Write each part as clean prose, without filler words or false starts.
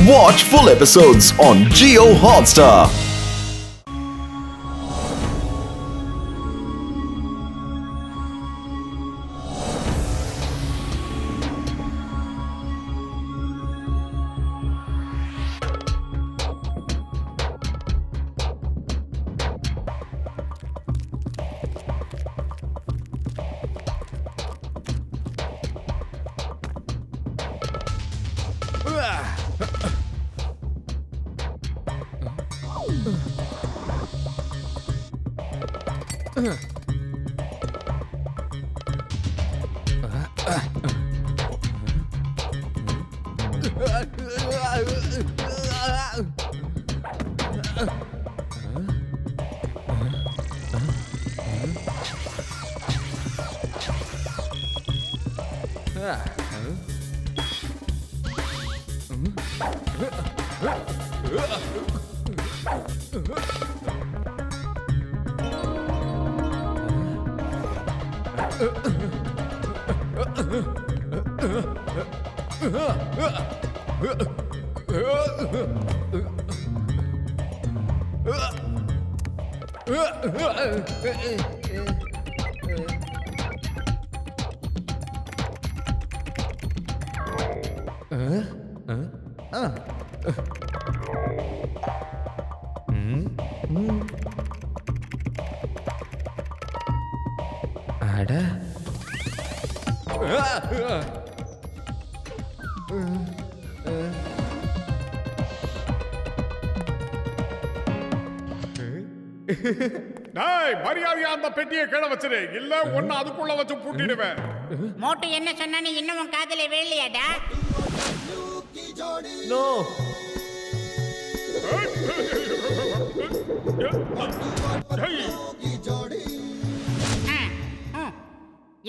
Watch full episodes on Jio Hotstar. மரியாதையா அந்த பெட்டியை கீழே வச்சிரு, இல்ல ஒன்னு அதுக்குள்ள வச்சு பூட்டிடுவேன். மோட்டு என்ன சொன்னா நீ இன்னும் உன் காதுல விழலையாடா? நோ.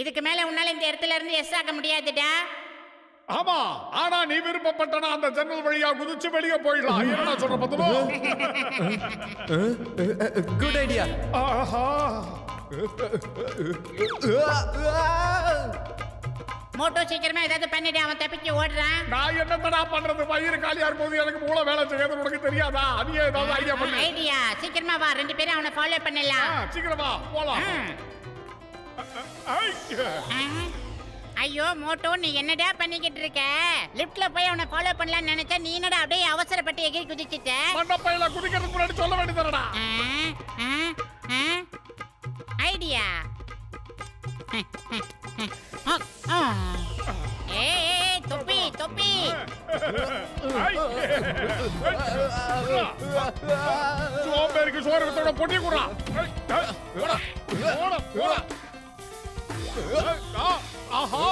இதுக்கு மேல உன்னால இந்த இடத்துல இருந்து எஸ் ஆக முடியாதுடா. ஆமா, ஆனா நீ விருப்பப்பட்டனா அந்த ஜன்னல் வழியா குதிச்சு வெளியே போயிடலாம். என்னடா சொல்ற பத்துமோ? Good idea. மோட்டோ சீக்கிரமா ஏதாவது பண்ணிட்டு அவன் தப்பிச்சு ஓடுறான். நான் என்னடா பண்றது? வயிறு காலியா இருக்கும்போது எனக்கு மூளை வேலை செய்யறது உனக்கு தெரியாதா? நீ ஏதாவது ஐடியா பண்ணு. ஐடியா? சீக்கிரமா வா, ரெண்டு பேரும் அவனை ஃபாலோ பண்ணலாம். சீக்கிரமா போலாம். ஐயோ மோட்டோ, நீ என்னடா பண்ணிக்கிட்டு இருக்க? லிஃப்ட்ல போய் அவனை ஃபாலோ பண்ணலாம்னு நினைச்சா நீ என்னடா அப்படியே அவசரப்பட்டு எகிரி குதிச்சிட்ட? மண்டப்பையில குதிக்கிறதுக்கு முன்னாடி சொல்ல வேண்டியதுடா. ஐடியா. ஏய் தொப்பி தொப்பி. சோம்பேறிக்கு சோறு வித்தோட பொட்டி குடுறா. ஆஹா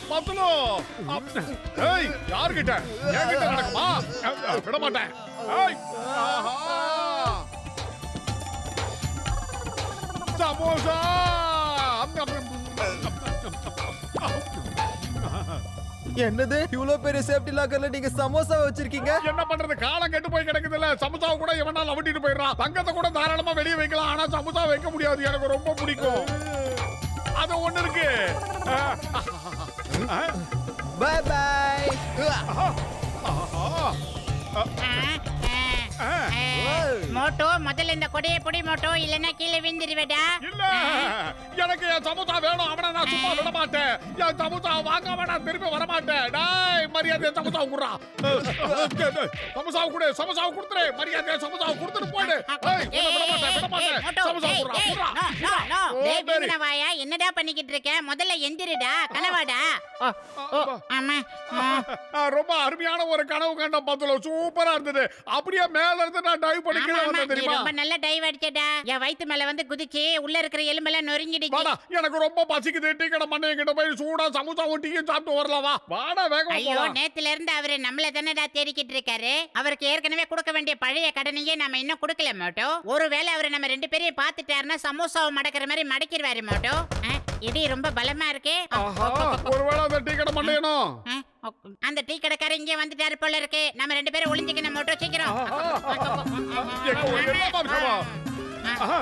பத்துலோ. ஏய் யார்கிட்ட? என்கிட்ட நடக்குமா? விட மாட்டேன். சமோசா. என்னது இவ்ளோ பெரிய சேஃப்டி லாக்கர்ல நீங்க சமோசா வச்சிருக்கீங்க? என்ன பண்றது? காலம் கெட்டு போய் கிடக்குதுல்ல. சமோசாவை கூட எவனால அவட்டிட்டு போயிடுறான். தங்கத்தை கூட தாராளமா வெளியே வைக்கலாம், ஆனா சமோசா வைக்க முடியாது. எனக்கு ரொம்ப பிடிக்கும். அது ஒண்ணு இருக்கு. By by. மோட்டோ, முதல்ல இந்த கொடையை பொடி மோட்டோ, இல்லன்னா கீழே விழுந்துருவேடா. இல்ல, எனக்கு என் சமோசா வேணும். அவனை நான் சும்மா விட மாட்டேன். என் சமோசா வாங்காம நான் திரும்பி வர மாட்டேன். டேய் மரியாதை சமோசாவை குடுறா. சமோசாவை குடு, சமோசாவை குடுத்துரு. மரியாதை சமோசாவை குடுத்துட்டு போயிடு. விட மாட்டேன். சமோசா குடுறா. வாயா, என்னடா பண்ணிக்கிட்டு இருக்க? முதல்ல எந்திரிடா, கனவாடா. ஆமா, ரொம்ப அருமையான ஒரு கனவு கண்ட பத்துல சூப்பரா இருந்தது. அப்படியே மேல இருந்து நான் டைவ் பண்ணி கீழ வந்தேன் தெரியுமா? ரொம்ப நல்ல டைவ் அடிச்சடா. என் வயித்து மேல வந்து குதிச்சு உள்ள இருக்கிற எலும்பெல்லாம் நொறுங்கிடுச்சு. வாடா, எனக்கு ரொம்ப பசிக்குது. டீ கடை மண்டைய கிட்ட போய் சூடா சமோசாவும் டீயும் சாப்பிட்டு வரலாம். வா வாடா, வேகமா ஐயோ, போலாம். நேத்துல இருந்து அவரு நம்மள தானடா தேடிக்கிட்டு இருக்காரு. அவருக்கு ஏற்கனவே கொடுக்க வேண்டிய பழைய கடனையே நாம இன்னும் கொடுக்கல மோட்டோ. ஒருவேளை அவரு நம்ம ரெண்டு பேரையும் பாத்துட்டாருன்னா சமோசாவை மடக்கிற மாதிரி மடக்கிடுவாரு மோட்டோ. இடி ரொம்ப பலமா இருக்கே. ஒருவேளை அந்த டீ கடை மண்டையனோ? அந்த டீ கடைக்காரர் இங்கே வந்துட்டாரு போல இருக்கு. நம்ம ரெண்டு பேரும் ஒளிஞ்சுக்கணும் மோட்டோ, சீக்கிரம்.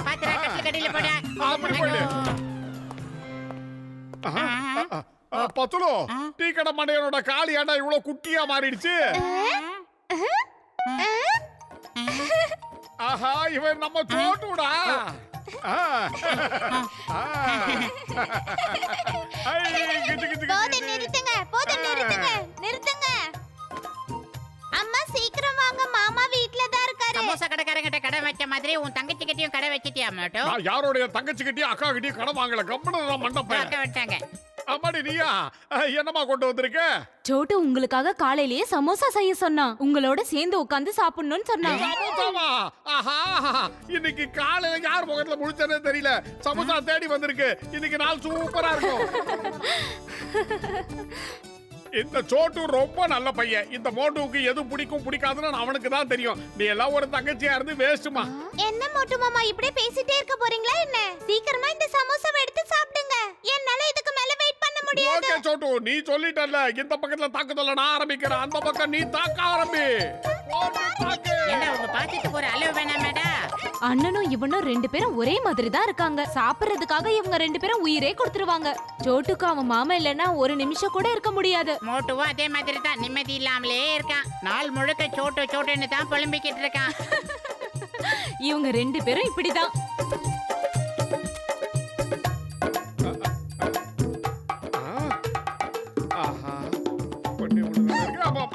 பாத்துறா, கட்டில கட்டில போடா. அப்படி போயிடு. பத்துலோ, டீ கடை மண்டையனோட காலி ஏண்டா இவ்வளவு குட்டியா மாறிடுச்சு? ஆஹா இவன் நம்ம சோட்டுடா. போதும் நிறுத்துங்க, போதும் நிறுத்துங்க, நிறுத்துங்க. அம்மா சீக்கிரம் வாங்க, மாமா வீட்ல தான் இருக்காரு. சமோசா கடைக்காரங்கிட்ட கடை வச்ச மாதிரி உன் தங்கச்சி கிட்டயும் கடை வச்சிட்டியா மோட்டோ? நான் யாரோடைய தங்கச்சி கிட்டயும் அக்கா கிட்டயும் கடன் வாங்கல. கம்பெனி மண்டபம். அக்கா விட்டாங்க. அம்மாடி நீயா என்னமா கொண்டு வந்திருக்க? சோட்டு உங்களுக்காக காலையிலேயே சமோசா செய்ய சொன்னான். உங்களோட சேர்ந்து உட்கார்ந்து சாப்பிடணும்னு சொன்னான். சமோசாவா? ஆஹா இன்னைக்கு காலையில யார் முகத்துல முழிச்சனே தெரியல. சமோசா தேடி வந்திருக்கு. இன்னைக்கு நாள் சூப்பரா இருக்கும். இந்த சோட்டு ரொம்ப நல்ல பையன். இந்த மோட்டுவுக்கு எது பிடிக்கும் பிடிக்காதுன்னு அவனுக்கு தான் தெரியும். நீ எல்லாம் ஒரு தங்கச்சியா இருந்து வேஸ்ட்மா. என்ன மோட்டு மாமா இப்படியே பேசிட்டே இருக்க போறீங்களா என்ன? சீக்கிரமா இந்த சமோசாவை எடுத்து சாப்பிடுங்க. என்னால இதுக்கு மேல வெயிட் பண்ண முடியாது. ஓகே சோட்டு நீ சொல்லிட்டல்ல. இந்த பக்கத்துல தாக்குதல்ல நான் ஆரம்பிக்கிறேன். அந்த பக்கம் நீ தாக்க ஆரம்பி. போட்டு தாக்கு. என்ன உங்க பாத்துட்டு ஒரு அளவு வேணாமேடா? அண்ணனும் இவனும் 2 பேரும் ஒரே மாதிரி தான் இருக்காங்க. சாப்பிடுறதுக்காக இவங்க 2 பேரும் உயிரே கொடுத்துருவாங்க. சோட்டுக்கு அவன் மாமா இல்லைன்னா ஒரு நிமிஷம் கூட இருக்க முடியாது. மோட்டுவும் அதே மாதிரி தான் நிம்மதி இல்லாமலே இருக்கான். நாள் முழுக்க சோட்டு சோட்டுன்னு தான் புலம்பிக்கிட்டு இருக்கான். இவங்க 2 பேரும் இப்படிதான். ஆஹா பண்ணி விடுங்க. ஆமா.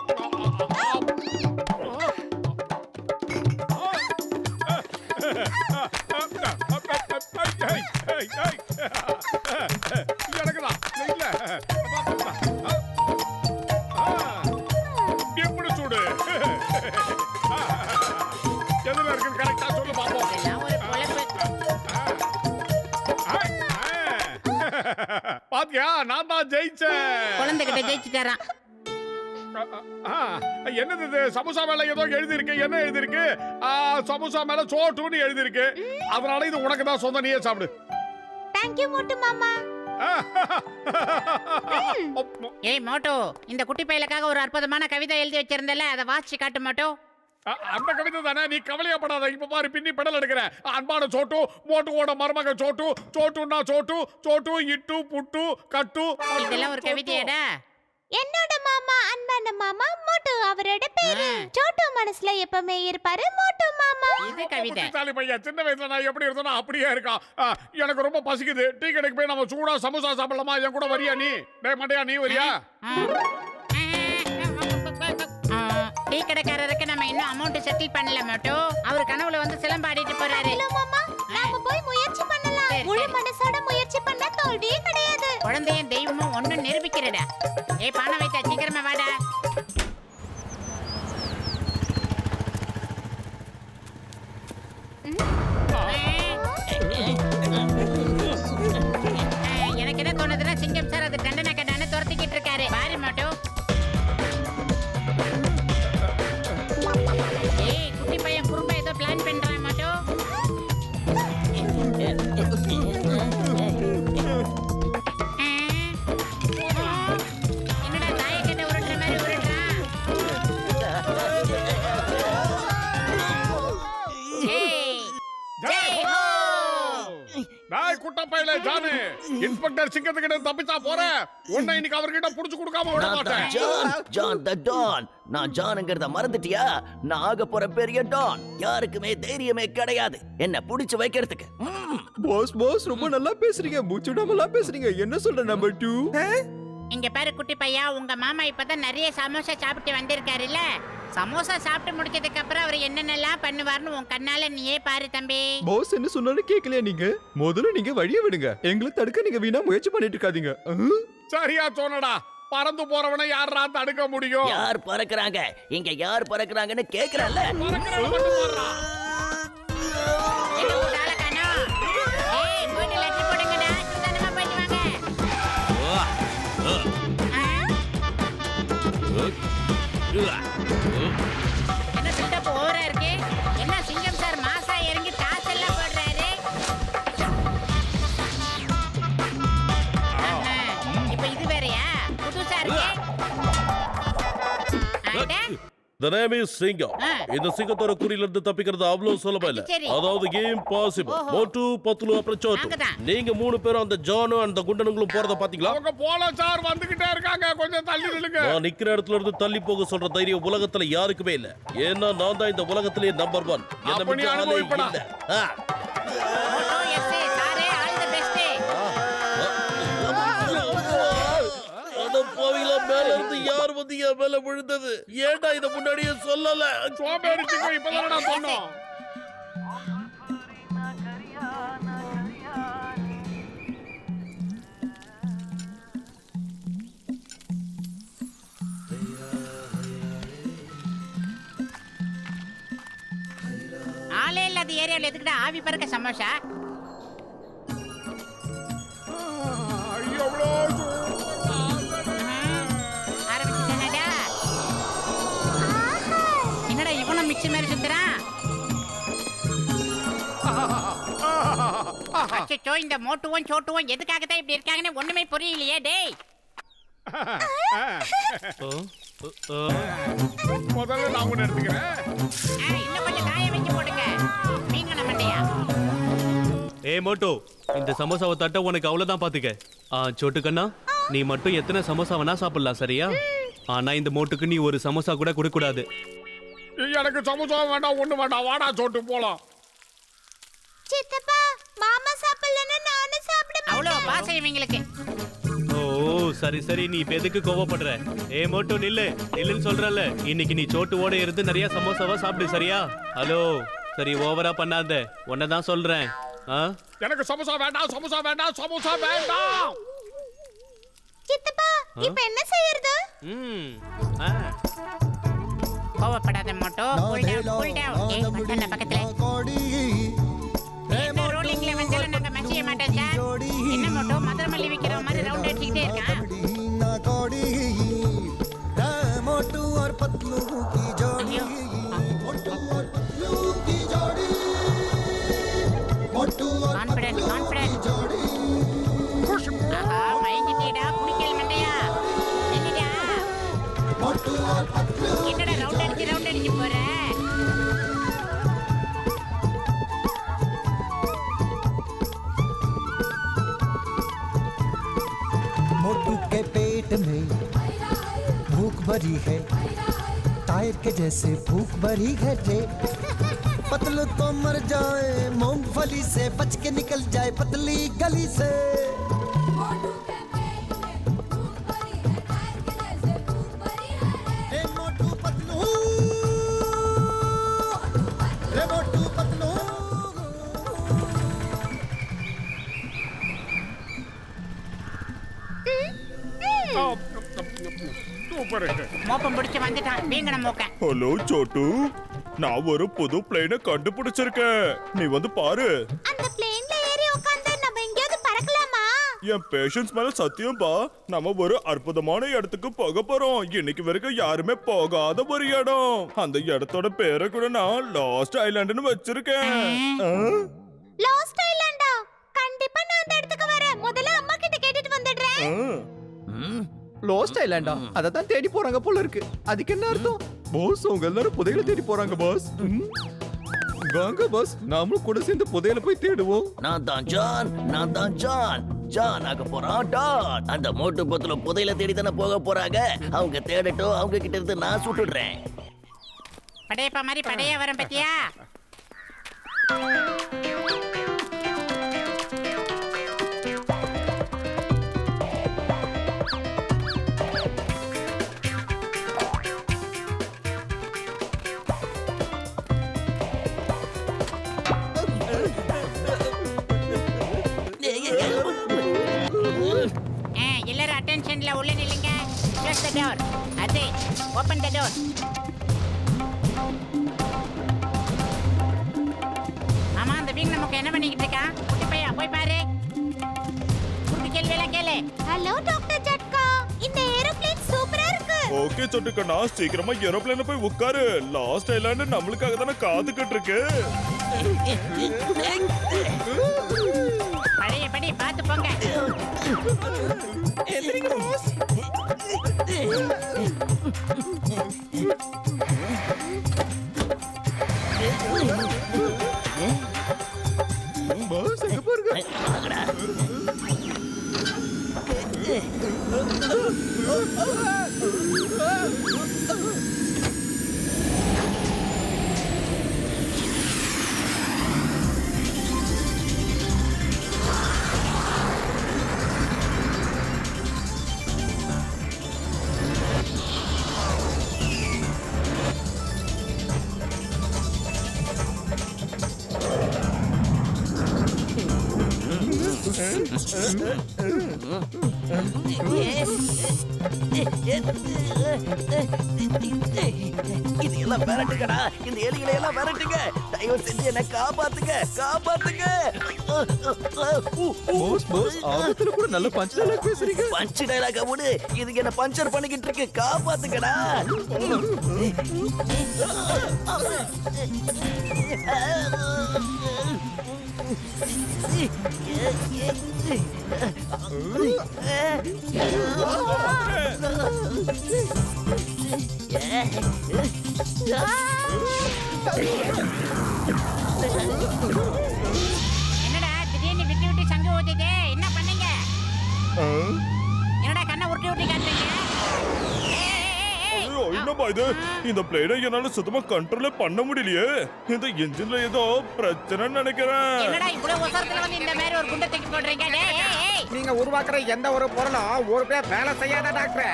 எனக்குதான் இல்ல. எப்படி சூடு எதுல இருக்கு கரெக்டா சொல்லு பாப்போம். இதெல்லாம் ஒரு பொழப்பு. பாத்தியா நான் தான் ஜெயிச்சேன். குழந்தைகிட்ட ஜெயிச்சுட்டாரான். என்னது இது? சமோசா மேல ஏதோ எழுதி இருக்கு. என்ன எழுதி இருக்கு? சமோசா மேல சோட்டுன்னு எழுதி இருக்கு. அதனால இது உனக்கு தான் சொந்த. நீயே சாப்பிடு. தேங்க் யூ மோட்டு மாமா. ஏய் மோட்டோ, இந்த குட்டி பயலுக்காக ஒரு அற்புதமான கவிதை எழுதி வச்சிருந்தல, அதை வாசிச்சு காட்டு மோட்டோ. அந்த கவிதை தானே. நீ கவலையப்படாத. இப்ப பாரு பின்னி பெடல் எடுக்கிற. அன்பான சோட்டு, மோட்டுவோட மருமக சோட்டு. சோட்டுன்னா சோட்டு, சோட்டு இட்டு புட்டு கட்டு. இதெல்லாம் ஒரு கவிதையடா? என்னோட மாமா அன்பான மாமா மோட்டு அவரோட பேரு. சோட்டு மனசுல எப்பவுமே இருப்பாரு மோட்டு மாமா. இது கவிதை. புத்திசாலி பையன். சின்ன வயசுல நான் எப்படி இருந்தேனோ அப்படியே இருக்கான். எனக்கு ரொம்ப பசிக்குது. டீ கடைக்கு போய் நம்ம சூடா சமோசா சாப்பிடலாமா? என் கூட வரியா நீ? டேய் மண்டையா நீ வரியா? டீ கடைக்காரருக்கு நம்ம இன்னும் அமௌண்ட் செட்டில் பண்ணல மோட்டோ. அவர் கனவுல வந்து சிலம்பாடிட்டு போறாரு. ஹலோ மாமா, நாம போய் முயற்சி பண்ணலாம். சரி, முழு சரி. மனசோட முயற்சி பண்ணா தோல்வியே கிடையாது. குழந்தையும் தெய்வமும் ஒண்ணு நிரூபிக்கிறடா. ஏய் பணம் வைத்த சீக்கிரமா வாடா. எனக்கு என்ன தோணுதுன்னா சிங்கம் சார் அது தண்டனை கட்டான்னு துரத்திக்கிட்டு இருக்காரு. பாரு மோட்டோ. ஏய் குட்டி பையன் குறும்ப ஏதோ பிளான் பண்றான் மோட்டோ. என்னடா தாயை கிட்ட உருட்டுற மாதிரி உருட்டுறான்? ஏய் ஜெய் ஹோ! டேய் குட்டப்பையில ஜானு, இன்ஸ்பெக்டர் சிங்கத்துக்கிட்ட தப்பிச்சா போற. உன்னை இன்னைக்கு அவர்கிட்ட புடிச்சு கொடுக்காம விட நான் தான் மாட்டேன். John the don. நான் ஜானுங்கிறத மறந்துட்டியா? நான் ஆக போற பெரிய டான். யாருக்குமே தைரியமே கிடையாது என்ன புடிச்சு வைக்கிறதுக்கு. பாஸ் ரொம்ப நல்லா பேசுறீங்க. மூச்சுடாமலாம் பேசுறீங்க. என்ன சொல்ற நம்பர் 2? இங்க பாரு குட்டி பையா, உங்க மாமா இப்பதான் நிறைய சமோசா சாப்பிட்டு வந்திருக்காருல்ல. சமோசா சாப்பிட்டு முடிச்சதுக்கு அப்புறம் அவர் என்னென்னலாம் பண்ணுவார்னு உன் கண்ணால நீயே பாரு தம்பி. பாஸ் என்ன சொன்னாலும் கேட்கலையா நீங்க? முதல்ல நீங்க வழிய விடுங்க. எங்களை தடுக்க நீங்க வீணா முயற்சி பண்ணிட்டு இருக்காதீங்க. சரியா சொன்னடா. பறந்து போறவனை யாரா தடுக்க முடியும்? யார் பறக்குறாங்க? இங்க யார் பறக்குறாங்கன்னு கேக்குறல்ல. பறக்கிறவன் மட்டும் போடுறா. என்ன ஒரு ஆளை காணோம்? ஏய், போயிட்டு லெட்டர் போடுங்கடா. சுதானமா போயிட்டு வாங்க. என்ன செட்டப் ஓவரா இருக்கு? என்ன சிங்கம் சார் மாசா இறங்கி டாஸ் எல்லாம் போடுறாரு? இப்ப இது வேறயா? புதுசா இருக்கு. அட, The name is சிங்கம். ஆ. இந்த சிங்கத்தோட குறியில இருந்து தப்பிக்கிறது அவ்வளவு சுலபம் இல்ல. சரி. அதாவது இம்பாசிபிள். ஓஹோ. மோட்டு பத்துலு அப்புறம் சோட்டு. நாங்கதான். நீங்க 3 பேரும் அந்த ஜானும் அந்த குண்டனுங்களும் போறத பாத்தீங்களா? அவங்க போல சார் வந்துகிட்டே இருக்காங்க, கொஞ்சம் தள்ளி நில்லுங்க. நான் நிக்கிற இடத்துல இருந்து தள்ளி போக சொல்ற தைரியம் உலகத்துல யாருக்குமே இல்ல. ஏன்னா நான் தான் இந்த உலகத்திலேயே நம்பர் 1. என்ன அப்ப நீ மிஞ்ச ஆளே அனுபவிப்படா. இல்ல. ஆ. மோட்டோ எஸ்ஏ சாரே ஆல் தி பெஸ்ட். அட பாவிகளா, மேல இருந்து யார் வந்து என் மேல விழுந்தது? ஏன்டா இத முன்னாடியே சொல்லல? சோம்பேறிச்சுங்க, இப்பதான் நான் சொன்னோம். ஆளே இல்லாத ஏரியால எதுக்குடா ஆவி பறக்க சமோசா? எவ்வளோ ஆரம்பிச்சுட்டானடா. என்னடா இவனும் மிக்ஸி மாதிரி சுத்துறான்? அச்சச்சோ, இந்த மோட்டுவும் சோட்டுவும் எதுக்காக தான் இப்படி இருக்காங்கன்னு ஒண்ணுமே புரியலையே டேய். முதல்ல நான் ஒண்ணு எடுத்துக்கிறேன். இன்னும் கொஞ்சம் காய வச்சு போடுங்க. நீங்க நம்மண்டையா? ஏய் மோட்டோ, இந்த சமோசாவை தட்ட உனக்கு அவ்வளவுதான் பாத்துக்க. சோட்டு கண்ணா, நீ மட்டும் எத்தனை சமோசா வேணா சாப்பிடலாம், சரியா? ஆனா இந்த மோட்டுக்கு நீ ஒரு சமோசா கூட கொடுக்க கூடாது. எனக்கு சமோசா வேண்டாம், ஒண்ணு வேண்டாம், வாடா சோட்டு போலாம். சித்தப்பா மாமா சாப்பிடலன்னா நானும் சாப்பிட அவ்வளோ மாட்டேன். பாசம் இவங்களுக்கு. ஓ சரி சரி, நீ இப்ப எதுக்கு கோவப்படுற? ஏய் மோட்டோ நில்லு, நில்லுன்னு சொல்றல. இன்னைக்கு நீ சோட்டுவோட இருந்து நிறைய சமோசாவா சாப்பிடு, சரியா? ஹலோ, சரி ஓவரா பண்ணாத, உன்னதான் சொல்றேன். எனக்கு சமோசா வேண்டாம், சமோசா வேண்டாம், சமோசா வேண்டாம். சித்தப்பா இப்ப என்ன செய்யறது? கோவப்படாத Moto. Cool down, cool down. ஏய் வந்தல பக்கத்துல. என்ன ரோலிங்ல வந்தாலும் நாங்க மசிய மாட்டோம் சார். என்ன மோட்டோ மதுரை மல்லி விக்கிற மாதிரி ரவுண்ட் அடிச்சுக்கிட்டே இருக்கான்? मोटू और पतलू की जोड़ी, मोटू और पतलू की जोड़ी, मोटू और கான்ஃபிடன்ட், கான்ஃபிடன்ட். जोड़ी. ஆஹா, மயங்கிட்டீடா குடிக்கல் மண்டையா. என்னடா मोटू और पतलू என்னடா ரவுண்ட் அடிச்சு போற? मोटू के पेट में भूख भरी है, टायर के जैसे भूख भरी है रे. पतलू तो मर जाए, मूंगफली से बच के निकल जाए पतली गली से. रे मोटू पतलू, रे मोटू पतलू. சூப்பர். மோப்பம் பிடிச்சு வந்துட்டான் வீங்கன மூக்க. ஹலோ சோட்டு, நான் ஒரு புது பிளேனை கண்டுபிடிச்சிருக்கேன். நீ வந்து பாரு. அந்த பிளேன்ல ஏறி உட்கார்ந்தா நம்ம எங்கயாவது பறக்கலாமா? என் பேஷன்ஸ் மேல சத்தியம்பா, நம்ம ஒரு அற்புதமான இடத்துக்கு போக போறோம். இன்னைக்கு வரைக்கும் யாருமே போகாத ஒரு இடம். அந்த இடத்தோட பேரை கூட நான் லாஸ்ட் ஐலாண்டுன்னு வச்சிருக்கேன். லாஸ்ட் ஐலாண்டா? கண்டிப்பா நான் அந்த இடத்துக்கு வரேன். முதல்ல அம்மா கிட்ட கேட்டுட்டு வந்துடுறேன். லாஸ்ட் ஐலாண்டா? அததான் தேடி போறாங்க போல இருக்கு. அதுக்கு என்ன அர்த்தம்? பாஸ், அவங்க எல்லாரும் புதையல தேடி போறாங்க பாஸ். வாங்க பாஸ், நாமளும் கூட சேர்ந்து புதையல போய் தேடுவோம். நான் தான் ஜான், நான் தான் ஜான். ஜான் ஆக போறான் டான். அந்த மோட்டு பத்துல புதையில தேடி தானே போக போறாங்க. அவங்க தேடட்டும், அவங்க கிட்ட இருந்து நான் சுட்டுடுறேன். படையப்பா மாதிரி படைய வரும் பத்தியா? எல்லாரும் அட்டென்ஷன்ல உள்ள நில்லுங்க. Close the door. அதே ஓபன் தி டோர். ஆமா, அந்த வீங் நமக்கு என்ன பண்ணிக்கிட்டு இருக்கான்? குட்டி பையா போய் பாரு. குட்டி கேள்வியெல்லாம் கேளு. ஹலோ டாக்டர் ஜட்கா, இந்த ஏரோப்ளேன் சூப்பரா இருக்கு. ஓகே சொட்டுக்கண்ணா, சீக்கிரமா ஏரோப்ளேன்ல போய் உட்காரு. லாஸ்ட் ஐலாண்டு நம்மளுக்காக தானே காத்துக்கிட்டு இருக்கு. பழையபடி பார்த்து போங்க. வாங்கடா. இது எல்லாம் விரட்டுங்கடா. இந்த எலிகளை எல்லாம் விரட்டுங்க. தயவு செஞ்சு என்ன காப்பாத்துங்க, காப்பாத்துங்க. ஆபத்துல கூட நல்ல பஞ்ச் டயலாக் பேசுறீங்க. பஞ்ச் டயலாக விடு. இதுக்கு என்ன பஞ்சர் பண்ணிக்கிட்டு இருக்கு. காப்பாத்துங்கடா. என்னடா திடீர்னு விட்டு விட்டு சங்கு ஊத்துதே, என்ன பண்ணீங்க? என்னடா கண்ணை உருட்டி உருட்டி காட்டுறீங்க? ஐயோ, என்னப்பா இது? இந்த பிளேனை என்னால சுத்தமா கண்ட்ரோலே பண்ண முடியலையே. இந்த என்ஜின்ல ஏதோ பிரச்சனை நினைக்கிறேன். என்னடா இவ்வளவு அவசரத்துல வந்து இந்த மாதிரி ஒரு குண்டை தூக்கி போடுறீங்க? டேய், ஏய், ஏய். நீங்க உருவாக்குற எந்த ஒரு பொருளும் ஒரு பேர் வேலை செய்யாத டாக்டர்.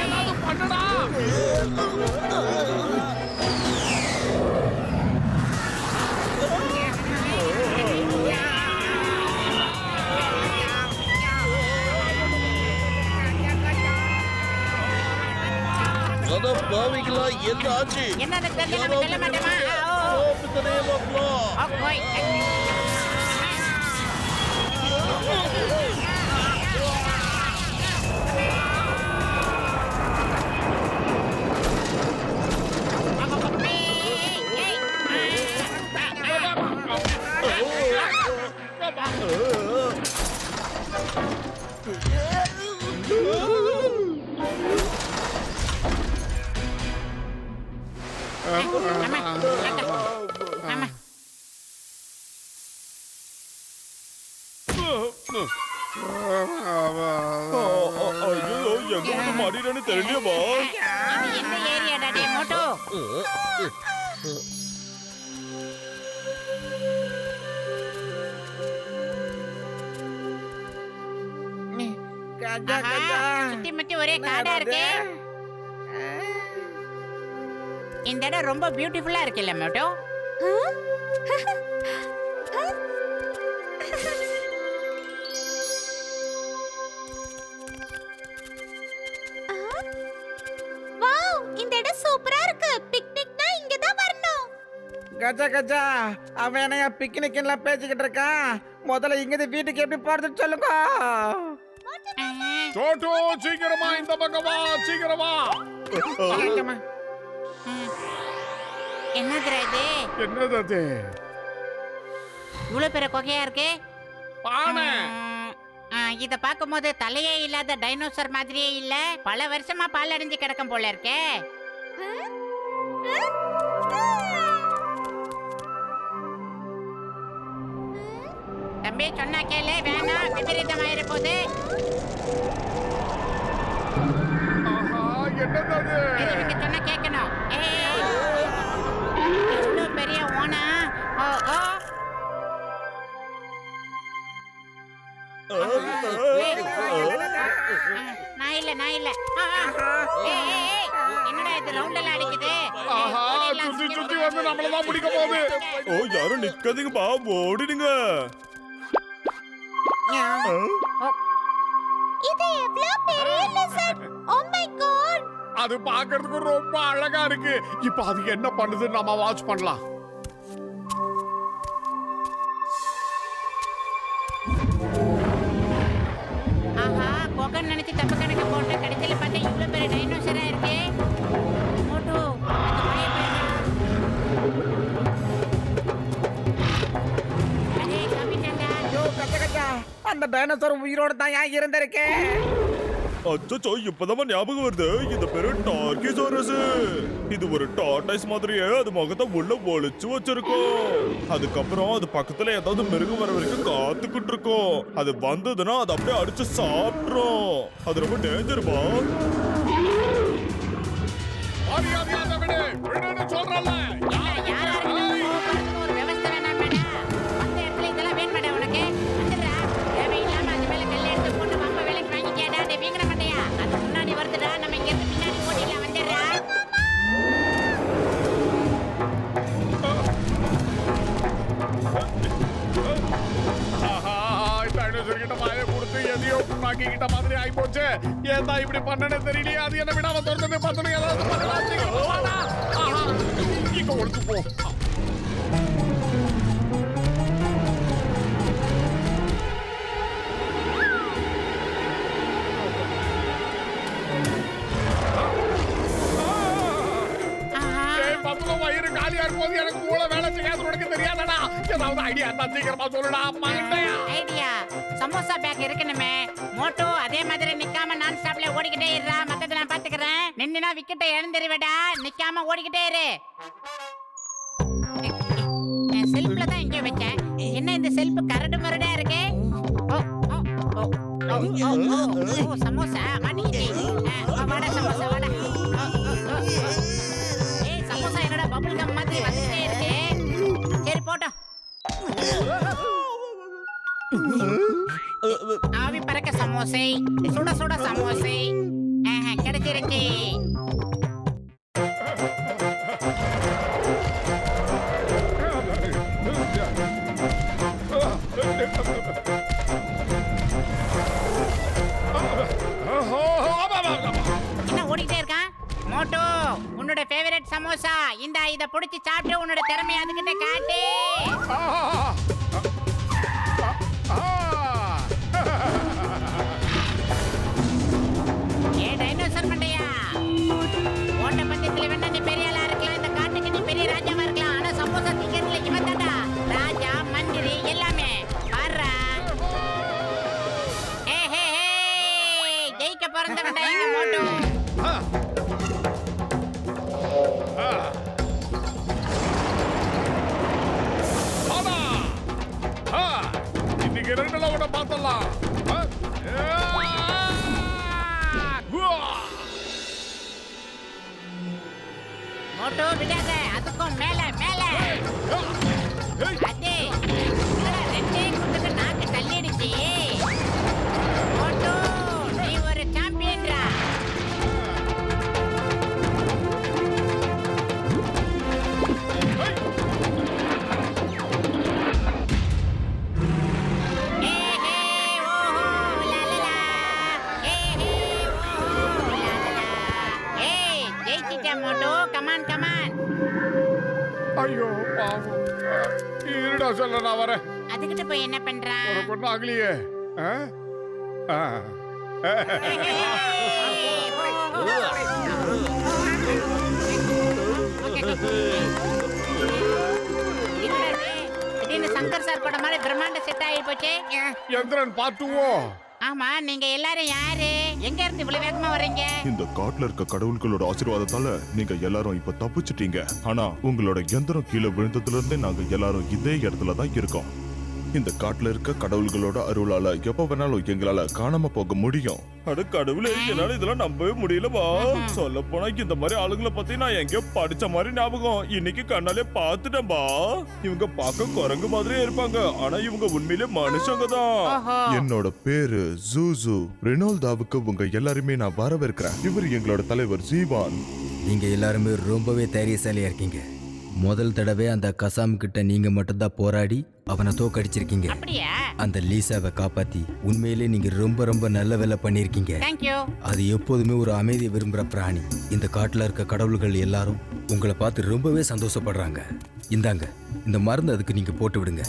ஏதாவது பண்ணடா. அட பாவிகளா, என்ன ஆச்சு? என்னது தெரிஞ்சு நம்ம சொல்ல மாட்டோமா? Stop in the name of law. ஓய். ஆமா. ஐயோ, எங்க வந்து மாட்டிட்டேன்னு தெரியலையேப்பா. இது என்ன ஏரியாடா டேய் மோட்டோ? ஆஹா, சுத்தி முத்தி ஒரே காடா இருக்கே. இந்த இடம் ரொம்ப பியூட்டிஃபுல்லா இருக்குல்ல மோட்டோ? வாவ், இந்த இடம் சூப்பரா இருக்கு. பிக்னிக்னா இங்க தான் வரணும். கஜா கஜா, அவன் என்னைய பிக்னிக் எல்லாம் பேசிக்கிட்டு இருக்கான். முதல்ல இங்கிருந்து வீட்டுக்கு எப்படி போறதுன்னு சொல்லுங்க. சோட்டு சீக்கிரமா இந்த பக்கம் வா, சீக்கிரமா. என்னதுடா இது? என்னது அது? இவ்வளவு பெரிய கொகையா இருக்கு. பானை. இத பாக்கும்போது தலையே இல்லாத டைனோசர் மாதிரியே இல்ல. பல வருஷமா பால் அடைஞ்சு கிடக்கும் போல இருக்கே. தம்பி சொன்னா கேளு, வேணாம் விபரீதமாயிர போது. என்னது அது? இவனுக்கு சொன்னா கேட்கணும். இவ்வளவு பெரிய ஓனா. ஓ ஓ நான் இல்ல. என்னடா இது ரவுண்ட் எல்லாம் அடிக்குது? ஆஹா, சுத்தி சுத்தி வந்து நம்மள தான் பிடிக்க போகுது. ஓ, யாரும் நிக்காதீங்கப்பா, ஓடிடுங்க. இது எவ்வளவு பெரிய lizard. Oh my god. அது பார்க்கிறதுக்கு ரொம்ப அழகா இருக்கு. இப்போ அது என்ன பண்ணுதுன்னு நாம வாட்ச் பண்ணலாம். ஆஹா, கொகன் நினைச்சு தப்பு கணக்கு போட்டு கடைசியில பார்த்தா இவ்வளவு பெரிய டைனோசரா இருக்கு. மோட்டு, அந்த பழைய பையன். அடே, காமிட்டாங்க. ஐயோ கஜா கஜா, அந்த டைனோசர் உயிரோட தான் ஏன் இருந்திருக்கேன். அச்சோ இப்பதான் ஞாபகம் வருது. இந்த பேரு டார்கிசாரஸ். இது ஒரு டார்டாய்ஸ் மாதிரியே அது முகத்தை உள்ள ஒளிச்சு வச்சிருக்கோம். அதுக்கப்புறம் அது பக்கத்துல ஏதாவது மிருகம் வர வரைக்கும் காத்துக்கிட்டு இருக்கோம். அது வந்ததுன்னா அது அப்படியே அடிச்சு சாப்பிட்றோம். அது ரொம்ப டேஞ்சர்பா. மரியாதையாக விடு, விடுன்னு சொல்றல. ஒரு விவசாய வேணாம் மேடம். அந்த இடத்துல இதெல்லாம் வேணும் மேடம் உனக்கு. வந்துடுறா. தேவையில்லாம அது மேல கல்ல எடுத்து போட்டு வம்ப வேலைக்கு வாங்கிக்கேடா. டே வீங்கட மாட்டியா? அது முன்னாடி வருதுடா. நம்ம இங்க இருந்து பின்னாடி ஓடிடலாம். வந்துடுறா. டைனோசர் கிட்ட மாய கொடுத்து எதையோ புண்ணாக்கிக்கிட்ட மாதிரி ஆகி போச்சு. ஏதா இப்படி பண்ணனே தெரியலையே. அது என்ன விடாம திறந்தது பார்த்தோம். ஏதாவது பண்ணலாம். சீக்கிரம் வாடா. இங்க ஒழுத்து போ. வயிறு காலியா இருக்கும்போது எனக்கு மூளை வேலை செய்யாது. உனக்கு தெரியாதடா. ஏதாவது ஐடியா இருந்தா சீக்கிரமா சொல்லுடா. ஐடியா. சமோசா பேக் இருக்கணுமே. மோட்டோ அதே மாதிரி நிக்காம நான் ஸ்டாப்ல ஓடிக்கிட்டே இருடா. மத்தத நான் பாத்துக்கறேன். நின்னுனா விக்கெட்டை இழந்துருவேடா. நிக்காம ஓடிக்கிட்டே இரு. செல்ஃப்ல தான் இங்கே வச்சேன். என்ன இந்த செல்ஃப் கரடு மரடா இருக்கு? ஓ ஓ ஓ ஓ சமோசா மாட்டிக்கிட்டே. வாடா சமோசா வாடா. ஏய் சமோசா என்னடா பபிள் கம் மாதிரி வந்துட்டே இருக்கு. சரி போட்டோம். ஆவி பறக்க சமோசை, சுட சுட சமோசை கிடைச்சிருச்சு. என்ன ஓடிட்டே இருக்கான்? மோட்டோ உன்னோட ஃபேவரட் சமோசா இந்த இத புடிச்சு சாப்பிட்டு உன்னோட திறமையை அதுகிட்ட காட்டு. ஏ டைனோசர் மண்டையா, ஓட்ட பந்தயத்துல வேணா நீ பெரிய ஆளா இருக்கலாம். இந்த காட்டுக்கு நீ பெரிய ராஜாவா இருக்கலாம். ஆனா சமோசா திங்கிறதுல இவன் தான்டா ராஜா, மந்திரி எல்லாமே. பாருடா. ஏ ஹே ஹே ஜெயிக்க பிறந்தவன்டா எங்க மோட்டோ. இன்னைக்கு ரெண்டுல உட பார்த்தலாம். மோட்டோ விடாத. அதுக்கும் மேல மேல. அதே ரெண்டே குத்துக்கு நாக்கு தள்ளிடுச்சு. மோட்டோ நீ ஒரு சாம்பியன்டா. Moto come on come on. ஐயோ பாவம். இருடா சொல்ல நான் வரேன். அதுகிட்ட போய் என்ன பண்றான்? ஒரு பொண்ணு ஆகலையே. திடீர்னு சங்கர் சார் படம் மாதிரி பிரம்மாண்ட செட் ஆகி போச்சு. எந்திரன் பாத்துவோ. ஆமா நீங்க எல்லாரும் யாரு? எங்க இருந்து இவ்வளவு வேகமா வர்றீங்க? இந்த காட்டுல இருக்க கடவுள்களோட ஆசீர்வாதத்தால நீங்க எல்லாரும் இப்ப தப்பிச்சிட்டீங்க. ஆனா உங்களோட எந்திரம் கீழே விழுந்ததுல இருந்தே நாங்க எல்லாரும் இதே இடத்துல தான் இருக்கோம். இந்த காட்டுல இருக்க கடவுள்களோட அருளால எப்ப வேணாலும் எங்களால காணாம போக முடியும். அட கடவுளே, என்னால இதெல்லாம் நம்பவே முடியலவா. சொல்ல போனா இந்த மாதிரி ஆளுங்களை பத்தி நான் எங்கேயோ படிச்ச மாதிரி ஞாபகம். இன்னைக்கு கண்ணாலே பாத்துட்டேன்பா. இவங்க பார்க்க குரங்கு மாதிரியே இருப்பாங்க, ஆனா இவங்க உண்மையிலே மனுஷங்க தான். என்னோட பேரு ஜூசு. ரெனால்டாவுக்கு உங்க எல்லாருமே நான் வரவேற்கிறேன். இவர் எங்களோட தலைவர் ஜீவான். நீங்க எல்லாருமே ரொம்பவே தைரியசாலியா இருக்கீங்க. முதல் தடவை அந்த கசாம் கிட்ட நீங்க மட்டும்தான் போராடி அவனை தோக்கடிச்சிருக்கீங்க. அப்படியா? அந்த லீசாவை காப்பாத்தி உண்மையிலே நீங்க ரொம்ப ரொம்ப நல்ல வேலை பண்ணிருக்கீங்க. அது எப்போதுமே ஒரு அமைதியை விரும்புற பிராணி. இந்த காட்டுல இருக்க கடவுள்கள் எல்லாரும் உங்களை பார்த்து ரொம்பவே சந்தோஷப்படுறாங்க. இந்தாங்க இந்த மருந்து அதுக்கு நீங்க போட்டு விடுங்க.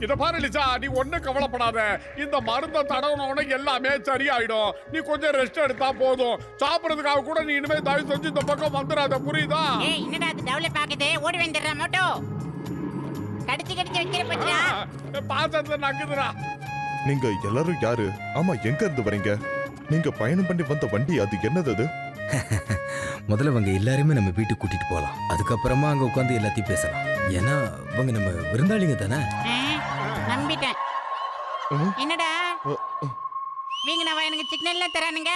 இத பாரு லிசா, நீ ஒண்ணு கவலைப்படாத. இந்த மருந்த தடவனோட எல்லாமே சரியாயிடும். நீ கொஞ்சம் ரெஸ்ட் எடுத்தா போதும். சாப்பிடுறதுக்காக கூட நீ இனிமே தயவு செஞ்சு இந்த பக்கம் வந்துடாத, புரியுதா? ஏய் என்னடா அது டவுல பாக்குதே? ஓடி வந்துடுற மோட்டோ. கடிச்சு கடிச்சு வைக்கிற பத்தியா? பாத்திரத்துல நக்குதுடா. நீங்க எல்லாரும் யாரு? ஆமா, எங்க இருந்து வரீங்க? நீங்க பயணம் பண்ணி வந்த வண்டி அது என்னது அது? முதல்ல அவங்க எல்லாருமே நம்ம வீட்டுக்கு கூட்டிட்டு போகலாம். அதுக்கப்புறமா அங்க உட்காந்து எல்லாத்தையும் பேசலாம். ஏன்னா அவங்க நம்ம விருந்தாளிங்க தானே. நம்பிட்டேன். என்னடா வீங்கனவா எனக்கு சிக்னல்ல தரானுங்க.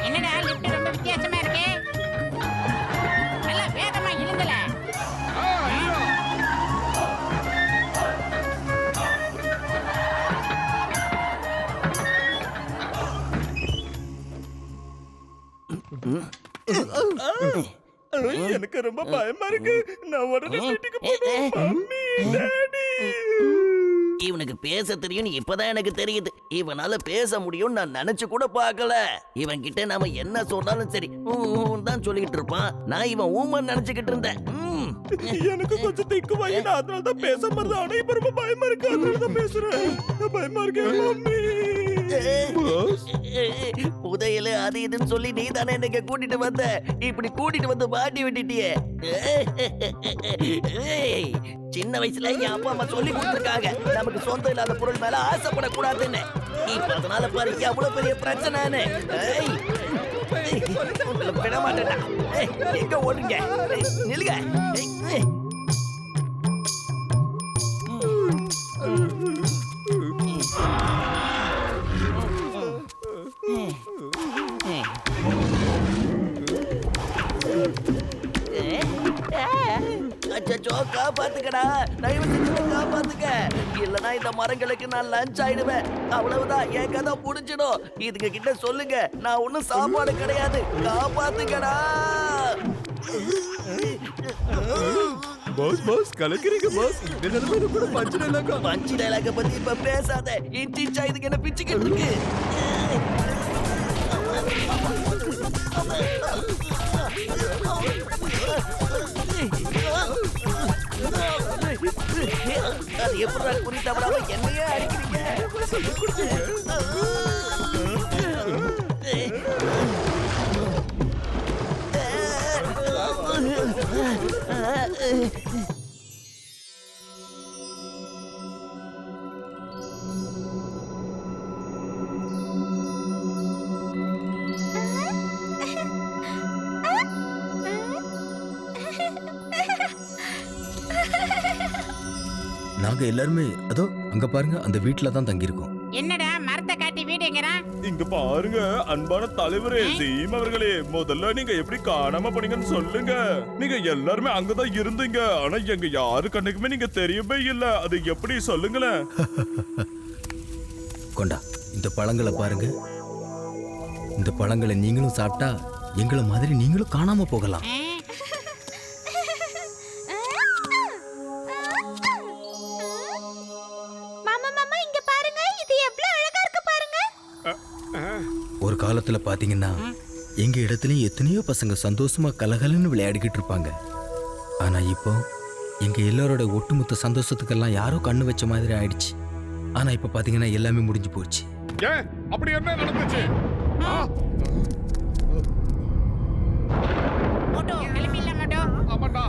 என்னடா லிஃப்ட் ரொம்ப வித்தியாசமா இருக்கு. நல்லா வேகமா இழுங்கல. எனக்கு ரொம்ப பயமா இருக்கு. நான் உடனே வீட்டுக்கு போகணும். Mummy, daddy. இவனுக்கு பேச தெரியும் இப்பதான் எனக்கு தெரியுது. இவனால பேச முடியும் நான் நினைச்சு கூட பார்க்கல. இவன் கிட்ட நாம என்ன சொன்னாலும் சரி தான் சொல்லிட்டு இருப்பான். நான் இவன் ஊமன் நினைச்சுக்கிட்டு இருந்தேன். எனக்கு கொஞ்சம் திக்கு வாங்கி நான் அதனால தான் பேச மறந்தேன். ஆனா இப்ப ரொம்ப பயமா இருக்கு. அதனால தான் பேசுறேன். பயமா இருக்கு மம்மி. புதையலு அது இதுன்னு சொல்லி நீ தானே எனக்கு கூட்டிட்டு வந்த. இப்படி கூட்டிட்டு வந்து மாட்டி விட்டுட்டியே. சின்ன வயசுல என் அப்பா அம்மா சொல்லி கொடுத்துருக்காங்க நமக்கு சொந்தம் இல்லாத பொருள் மேல ஆசைப்படக்கூடாதுன்னு. இப்ப அதனால பாரு எவ்வளவு பெரிய பிரச்சனைன்னு. உங்களை விட மாட்டேன்டா. எங்க ஓடுங்க, நில்லுங்க. அச்சோ, காப்பாத்துக்கடா, தயவு செஞ்சு காப்பாத்துக்க. இல்லனா இந்த மரங்களுக்கு நான் லஞ்ச் ஆயிடுவேன். அவ்வளவுதான், என் கதை புடிச்சிடும். இதுங்க கிட்ட சொல்லுங்க நான் ஒண்ணும் சாப்பாடு கிடையாது. காப்பாத்துக்கடா. பாஸ் பாஸ் கலக்கிறீங்க பாஸ். இந்த நிலைமையில கூட பஞ்சு டைலாக பத்தி இப்ப பேசாத. இன்ச்சா இதுக்கு என்ன பிச்சுக்கிட்டு இருக்கு. அது எப்படா குறி தவறாம என்னையே அடிக்கிறீங்க. நாங்க எல்லாருமே அதோ அங்க பாருங்க அந்த வீட்டுல தான் தங்கி இருக்கோம். என்னடா மரத்தை காட்டி வீடு எங்கறான்? இங்க பாருங்க அன்பான தலைவரே சீம் அவர்களே, முதல்ல நீங்க எப்படி காணாம போனீங்கன்னு சொல்லுங்க. நீங்க எல்லாருமே அங்கதான் இருந்தீங்க. ஆனா எங்க யாரு கண்ணுக்குமே நீங்க தெரியவே இல்ல. அது எப்படி சொல்லுங்களேன். கொண்டா இந்த பழங்களை பாருங்க. இந்த பழங்களை நீங்களும் சாப்பிட்டா எங்களை மாதிரி நீங்களும் காணாம போகலாம். ஒரு காலத்துல பாத்தீங்கன்னா எங்க இடத்துலயும் எத்தனையோ பசங்க சந்தோஷமா கலகலன்னு விளையாடிக்கிட்டு இருப்பாங்க. ஆனா இப்போ எங்க எல்லாரோட ஒட்டுமொத்த சந்தோஷத்துக்கெல்லாம் யாரோ கண்ணு வச்ச மாதிரி ஆயிடுச்சு. ஆனா இப்ப பாத்தீங்கன்னா எல்லாமே முடிஞ்சு போச்சு. அப்படி என்ன நடந்துச்சு? மோட்டோ கிளம்பிடல மோட்டோ. ஆமாடா.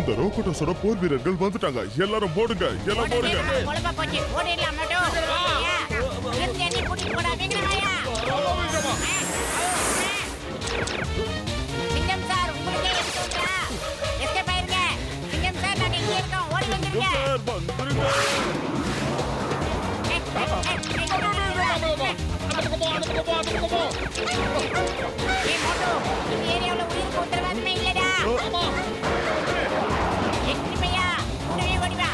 அந்த ரோக்கோட்டஸோட போர் வீரர்கள் வந்துட்டாங்க. எல்லாரும் போடுங்க, எல்லாம் போடுங்க. கொலப்பா போச்சு. ஓடிடலாம் மோட்டோ. ஐயா நிறுத்தி அடி கூட்டிட்டு போடா வீங்கனவாயா. சிங்கம் சார் உங்களுக்கு எடுத்துட்டா. எஸ்கேப் ஆயிருங்க. சிங்கம் சார் நாங்க இங்க இருக்கோம். ஓடி வந்துருங்க. சார் வந்துருங்க. ஏய் மோட்டோ இந்த ஏரியாவுல உயிருக்கு உத்தரவாதமே இல்லடா. எக்ஸ்ட்ரீமையா உடனே ஓடி வா.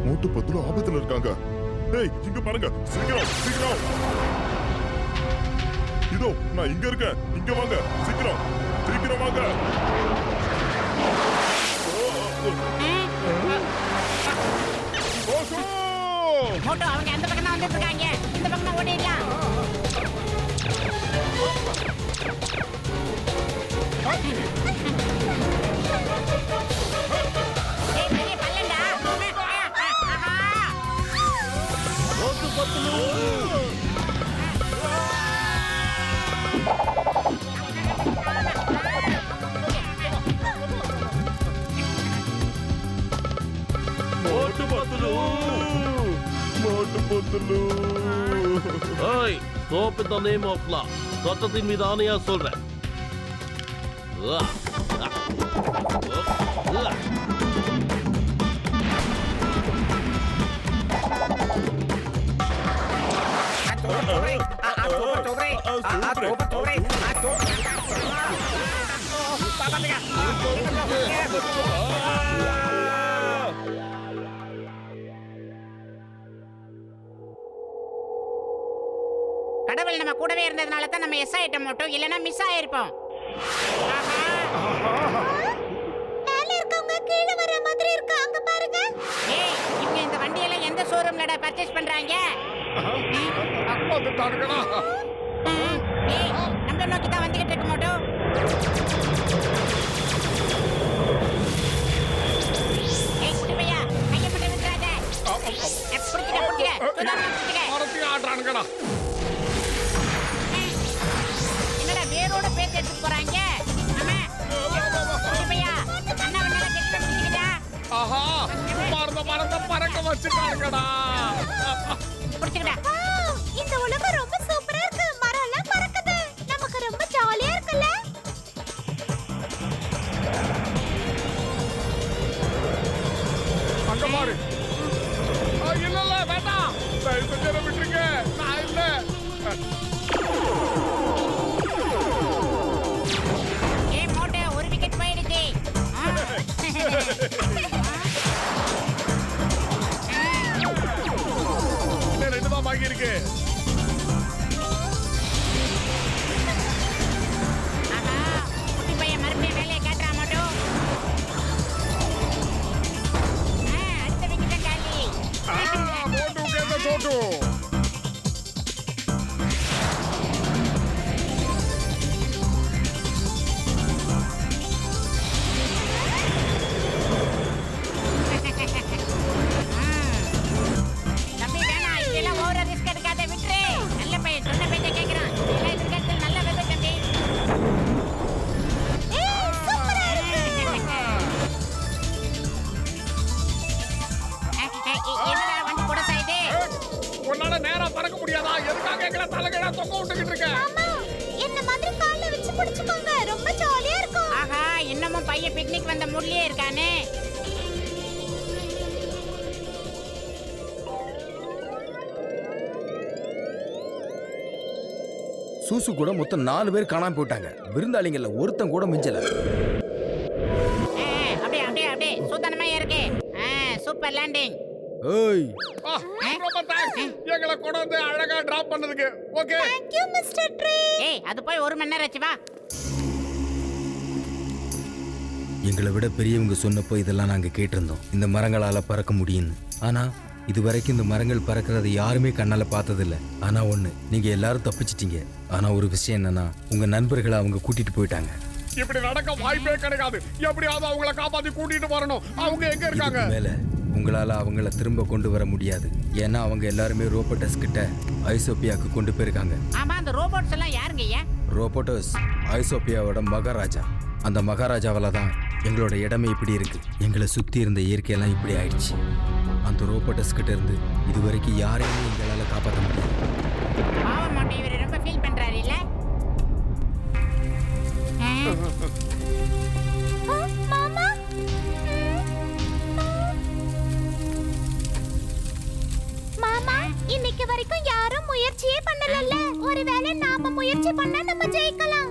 மோட்டு பத்துல ஆபத்துல இருக்காங்க. டேய் இங்க பாருங்க, சீக்கிரம் சீக்கிரம். இதோ நான் இங்க இருக்கேன். இங்க வாங்க, சீக்கிரம் சீக்கிரம் வாங்க. மோட்டோ அவங்க அந்த பக்கம் தான் வந்துட்டு இருக்காங்க. இந்த பக்கம் தான் ஓடிடலாம். ஏய், பெரிய பல்லண்டா. மோட்டு பத்துலு மோட்டு பத்துலு மோட்டு பத்துலு. ஏய் சோப்பு தந்தே மோப்லா சத்தத்தின் மீது ஆணையா சொல்றேன். கடவுள் நம்ம கூடவே இருந்ததுனால தான் நம்ம எஸ் ஆயிட்டோம் மோட்டோ, இல்லனா மிஸ் ஆயிருப்போம். மேல இருக்கவங்க கீழே வர மாதிரி இருக்கு, அங்க பாருங்க. ஏய், இவங்க இந்த வண்டியெல்லாம் எந்த ஷோரூம்லடா பர்ச்சேஸ் பண்றாங்க? வந்துட்டானுங்களா? ஏய், நம்மள நோக்கி தான் வந்துகிட்டு இருக்கு மோட்டோ. ஏய், குட்டி பையா, கைய மட்டும் விட்டுறாத. புடிச்சுக்க. சுதாரணா புடிச்சுக்க. மரத்தையும் ஆடுறானுங்களா? என்னடா வேரோட பேசி எடுத்துட்டு போறாங்க? ஆமா. குட்டி பையா, அண்ணா வந்தால கெட்ட பிடிச்சிக்கிட்டா. ஆஹா, மரத்தை பறக்க வச்சுட்டானுங்கடா. புடிச்சுக்கடா. வாவ், இந்த உலகம் ரொம்ப சூப்பரா இருக்கு. மரம் எல்லாம் பறக்குது. நமக்கு ரொம்ப ஜாலியா இருக்குல்ல? அங்க பாரு. இல்ல வேண்டாம், தயவு செஞ்சு என்னை விட்டுருங்க. நான் இல்ல. ஏய் மோட்டோ, ஒரு விக்கெட் போயிடுச்சு. இன்னும் 2 தான் பாக்கி இருக்கு. ஆஹா, குட்டி பையன் மறுபடியும் வேலையை கேட்டுறான் மோட்டோ. அடுத்த விக்கெட் காலி. மோட்டு கேட்ட சோட்டு. தம்பி வேணாம், இதெல்லாம் ஓவரா ரிஸ்க் எடுக்காத, விட்டுரு. நல்ல பையன், சொன்ன பேச்சை கேட்கிறான். இதெல்லாம் எதிர்காலத்தில் நல்ல விதை தம்பி. ஏய், சூப்பரா இருக்கு. என்னடா வண்டி கூட சாயுது? உன்னால நேரா பறக்க முடியாதா? எதுக்காக எங்களை தலைகீழா தொங்க விட்டுக்கிட்டு இருக்க? ஆமா, என்ன மாதிரி கால்ல வச்சு பிடிச்சுக்கோங்க. ரொம்ப ஜாலியா இருக்கும். ஆஹா, இன்னமும் பையன் பிக்னிக் வந்த மூட்லயே இருக்கானே. சூசு கூட மொத்தம் 4 பேர் காணாம போயிட்டாங்க. விருந்தாளிங்கள்ல ஒருத்தன் கூட மிஞ்சல. அப்படியே சூதனமா இருக்கு. Super landing. ஏய், ரொம்ப தேங்க்ஸ். எங்களை கொண்டு வந்து அழகா டிராப் பண்ணதுக்கு. Okay. Thank you, Mr. Tree. ஏய், அது போய் 1 மணி நேரம் ஆச்சு, வா. எங்களை விட பெரியவங்க சொன்னப்போ இதெல்லாம் நாங்க கேட்டிருந்தோம், இந்த மரங்களால பறக்க முடியும்னு. ஆனா இது வரைக்கும் இந்த மரங்கள் பறக்கிறத யாருமே கண்ணால பார்த்ததில்ல. ஆனா ஒண்ணு, நீங்க எல்லாரும் தப்பிச்சிட்டீங்க. ஆனா ஒரு விஷயம் என்னன்னா, உங்க நண்பர்களை அவங்க கூட்டிட்டு போயிட்டாங்க. இப்படி நடக்க வாய்ப்பே கிடைக்காது. எப்படியாவது அவங்கள காப்பாத்தி கூட்டிட்டு வரணும். அவங்க எங்க இருக்காங்க? இதுக்கு மேல உங்களால அவங்கள திரும்ப கொண்டு வர முடியாது. ஏன்னா அவங்க எல்லாருமே ரோபோட்டஸ் கிட்ட ஐசோப்பியாவுக்கு கொண்டு போயிருக்காங்க. ஆமா, அந்த ரோபோட்ஸ் எல்லாம் யாருங்க ஐயா? ரோபோட்டஸ் ஐசோப்பியாவோட மகாராஜா. அந்த மகாராஜாவால தான் எங்களோட இடமே இப்படி இருக்கு. எங்களை சுத்தி இருந்த இயற்கையெல்லாம் இப்படி ஆயிடுச்சு. அந்த ரோபோட்டஸ் கிட்ட இருந்து இதுவரைக்கும் யாரையுமே எங்களால காப்பாற்ற முடியாது. பாவம் மோட்டோ, இவர் ரொம்ப ஃபீல் பண்றாரு இல்ல? மாமா, மாமா, இன்னைக்கு வரைக்கும் யாரும் முயற்சியே பண்ணலல்ல. ஒருவேளை நாம முயற்சி பண்ணா நம்ம ஜெயிக்கலாம்.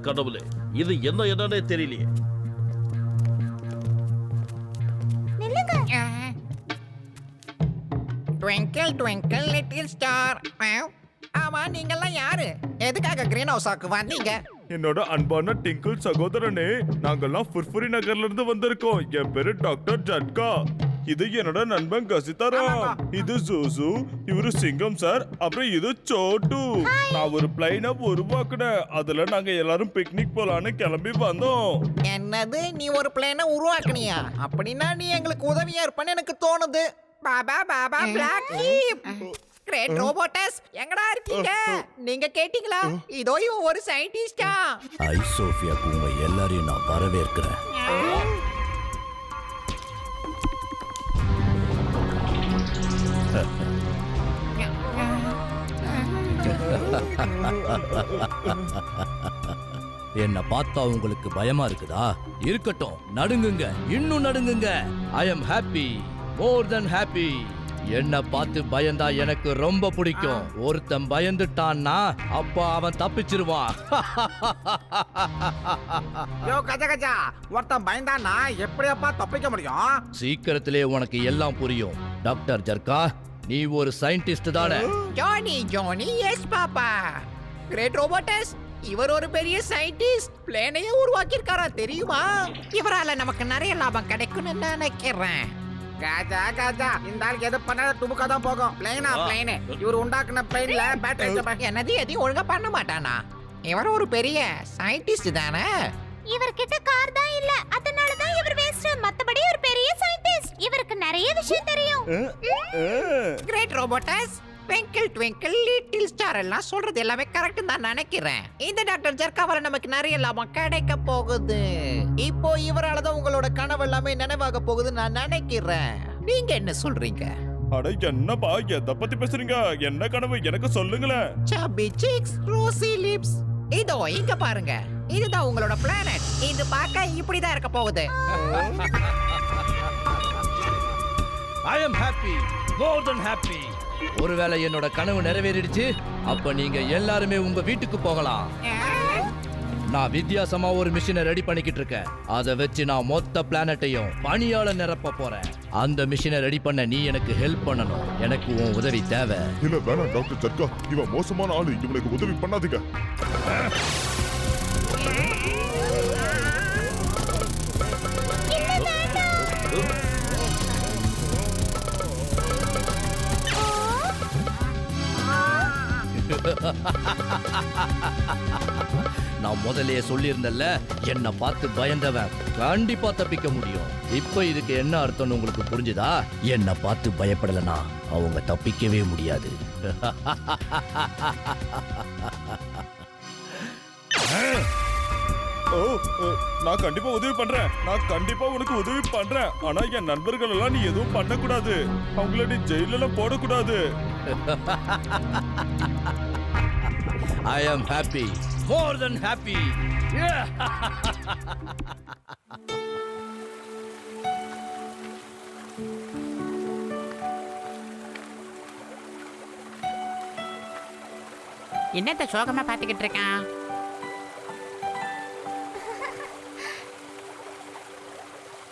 கடவுளே, இது என்னன்னே தெரியலையே. Twinkle twinkle little star. ஆமா, நீங்கெல்லாம் யாரு? எதுக்காக கிரீன் ஹவுஸாக்கு வந்தீங்க? என்னோட அன்பான டிங்கிள் சகோதரனே, நாங்கெல்லாம் ஃபுர்ஃபுரி நகர்ல இருந்து வந்திருக்கோம். என் பேரு டாக்டர் ஜட்கா. இது என்னோட நண்பன் கசிதாராம். இது ஜூசு, இவரு சிங்கம் சார், அப்புறம் இது சோட்டு. நான் ஒரு பிளைனை உருவாக்குனேன். அதுல நாங்க எல்லாரும் பிக்னிக் போலான்னு கிளம்பி வந்தோம். என்னது, நீ ஒரு பிளேனை உருவாக்குனியா? அப்படின்னா நீ எங்களுக்கு உதவியா இருப்பன்னு எனக்கு தோணுது. Baa baa black sheep, great robots, எங்கடா இருக்கீங்க? நீங்க கேட்டீங்களா? இதோ இவன் ஒரு சயின்டிஸ்டா. ஐ சோஃபியாக்கு உங்க எல்லாரையும் நான் வரவேற்கிறேன். என்ன பார்த்தா உங்களுக்கு பயமா இருக்குதா? இருக்கட்டும், நடுங்குங்க, இன்னும் நடுங்குங்க. ஐ am happy, more than happy. என்ன பார்த்து பயந்தா எனக்கு ரொம்ப பிடிக்கும். ஒருத்தன் பயந்துட்டான்னா அப்ப அவன் தப்பிச்சிருவான். யோ கஜா கஜா, ஒருத்தன் பயந்தானா எப்படியப்பா தப்பிக்க முடியும்? சீக்கிரத்திலே உனக்கு எல்லாம் புரியும். டாக்டர் ஜர்கா, நீ ஒரு சயின்டிஸ்ட் தானே? Johnny Johnny, yes papa. Great robots, இவர் ஒரு பெரிய சயின்டிஸ்ட். பிளேனையே உருவாக்கியிருக்காரா தெரியுமா? இவரால நமக்கு நிறைய லாபம் கிடைக்கும்னு நினைக்கிறேன். காஜா காஜா, இந்த ஆளுக்கு எது பண்ணாத துமுக்கா தான் போகும். பிளேனா பிளேனு, இவர் உண்டாக்குன பிளேன்ல பேட்டரி என்னது எதையும் ஒழுங்கா பண்ண மாட்டானா? இவர் ஒரு பெரிய சயின்டிஸ்ட் தானே? இவர்கிட்ட கார் தான் இல்ல, அதனால தான் இவர் வேஸ்ட். மத்தபடி ஒரு பெரிய சயின்டிஸ்ட். இவருக்கு நிறைய விஷயம் தெரியும். Great robots, twinkle twinkle little star எல்லாம் சொல்றது எல்லாமே கரெக்ட் தான் நினைக்கிறேன். இந்த டாக்டர் ஜர்காவால நமக்கு நிறைய லாபம் கிடைக்க போகுது. இப்போ இவரால தான் உங்களோட கனவு எல்லாமே நினைவாக போகுது நான் நினைக்கிறேன். நீங்க என்ன சொல்றீங்க? அட என்னப்பா, எதை பத்தி பேசுறீங்க? என்ன கனவு எனக்கு சொல்லுங்களேன். சப்பி சிக்ஸ், ரோசி லிப்ஸ். இதோ இங்க பாருங்க, இதுதான் உங்களோட பிளானட். இது பார்க்க இப்படிதான் இருக்க போகுது. I am happy, more than happy. ஒருவேளை என்னோட கனவு நிறைவேறிடுச்சு, அப்ப நீங்க எல்லாருமே உங்க வீட்டுக்கு போகலாம். நான் வித்தியாசமா ஒரு மிஷினை ரெடி பண்ணிக்கிட்டு இருக்கேன். அதை வச்சு நான் மொத்த பிளானட்டையும் பனியால நிரப்ப போறேன். அந்த மிஷினை ரெடி பண்ண நீ எனக்கு ஹெல்ப் பண்ணணும். எனக்கு உன் உதவி தேவை. இல்ல வேணாம் டாக்டர் ஜட்கா, இவன் மோசமான ஆளு. இவனுக்கு உதவி பண்ணாதீங்க. நான் முதல்லயே சொல்லியிருந்தேன்ல, என்ன பார்த்து பயந்தவன் கண்டிப்பா தப்பிக்க முடியும். இப்ப இதுக்கு என்ன அர்த்தம்னு உங்களுக்கு புரிஞ்சுதா? என்ன பார்த்து பயப்படலனா அவங்க தப்பிக்கவே முடியாது. நான் கண்டிப்பா உதவி பண்றேன். நான் கண்டிப்பா உனக்கு உதவி பண்றேன். ஆனா என் நண்பர்கள் எல்லாம் நீ எதுவும் பண்ணக்கூடாது. அவங்கள நீ ஜெயில போடக்கூடாது. I am happy, more than happy. என்னத்த சோகமா பாத்துக்கிட்டு இருக்கான்?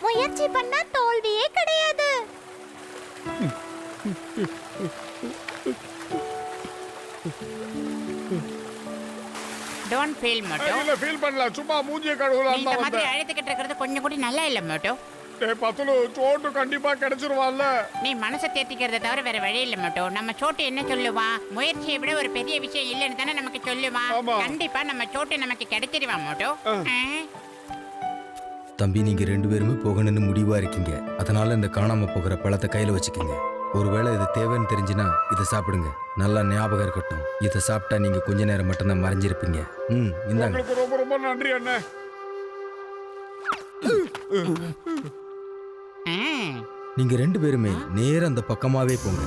முயற்சி பண்ணா தோல்வியே கிடையாது. Don't feel Motto. இல்ல ஃபீல் பண்ணல, சும்மா மூஞ்சிய நீ கழுவலாம் இந்த தான் மாதிரி வந்தேன். அழுதுகிட்டு இருக்கிறது கொஞ்சம் கூட நல்லா இல்ல மோட்டோ. டேய் பத்துலு, சோட்டு கண்டிப்பா கிடைச்சிருவான்ல. நீ மனசை தேத்திக்கிறத தவிர வேற வழி இல்ல மோட்டோ. நம்ம சோட்டு என்ன சொல்லுவான்? முயற்சியை விட ஒரு பெரிய விஷயம் இல்லைன்னு தானே நமக்கு சொல்லுவான். ஆமா. கண்டிப்பா நம்ம சோட்டு நமக்கு கிடைச்சிருவான் மோட்டோ. தம்பி, நீங்க 2 பேருமே போகணும்னு முடிவா இருக்கீங்க. அதனால இந்த காணாம போகிற பழத்தை கையில வச்சுக்கோங்க. ஒருவேளை இது தேவைன்னு தெரிஞ்சுன்னா இதை சாப்பிடுங்க. நல்லா ஞாபகம் இருக்கட்டும், இதை சாப்பிட்டா நீங்க கொஞ்ச நேரம் மட்டும்தான் மறைஞ்சிருப்பீங்க. இந்தாங்க. உங்களுக்கு ரொம்ப ரொம்ப நன்றி அண்ணே. நீங்க 2 பேருமே நேரா அந்த பக்கமாவே போங்க.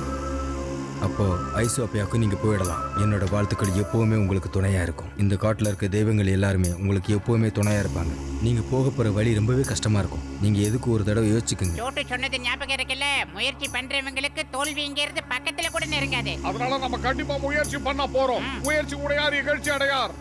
அப்போ ஐசோப்பியாவுக்கு நீங்க போயிடலாம். என்னோட வாழ்த்துக்கள் எப்பவுமே உங்களுக்கு துணையா இருக்கும். இந்த காட்டுல இருக்க தெய்வங்கள் எல்லாருமே உங்களுக்கு எப்பவுமே துணையா இருப்பாங்க. நீங்க போக போற வழி ரொம்பவே கஷ்டமா இருக்கும். நீங்க எதுக்கு ஒரு தடவை யோசிச்சுக்குங்க. சோட்டு சொன்னது ஞாபகம் இருக்குல்ல, முயற்சி பண்றவங்களுக்கு தோல்விங்கிறது பக்கத்துல கூட நெருங்காது. அதனால நம்ம கண்டிப்பா முயற்சி பண்ண போறோம். முயற்சி உடையார் இகழ்ச்சி அடையார்.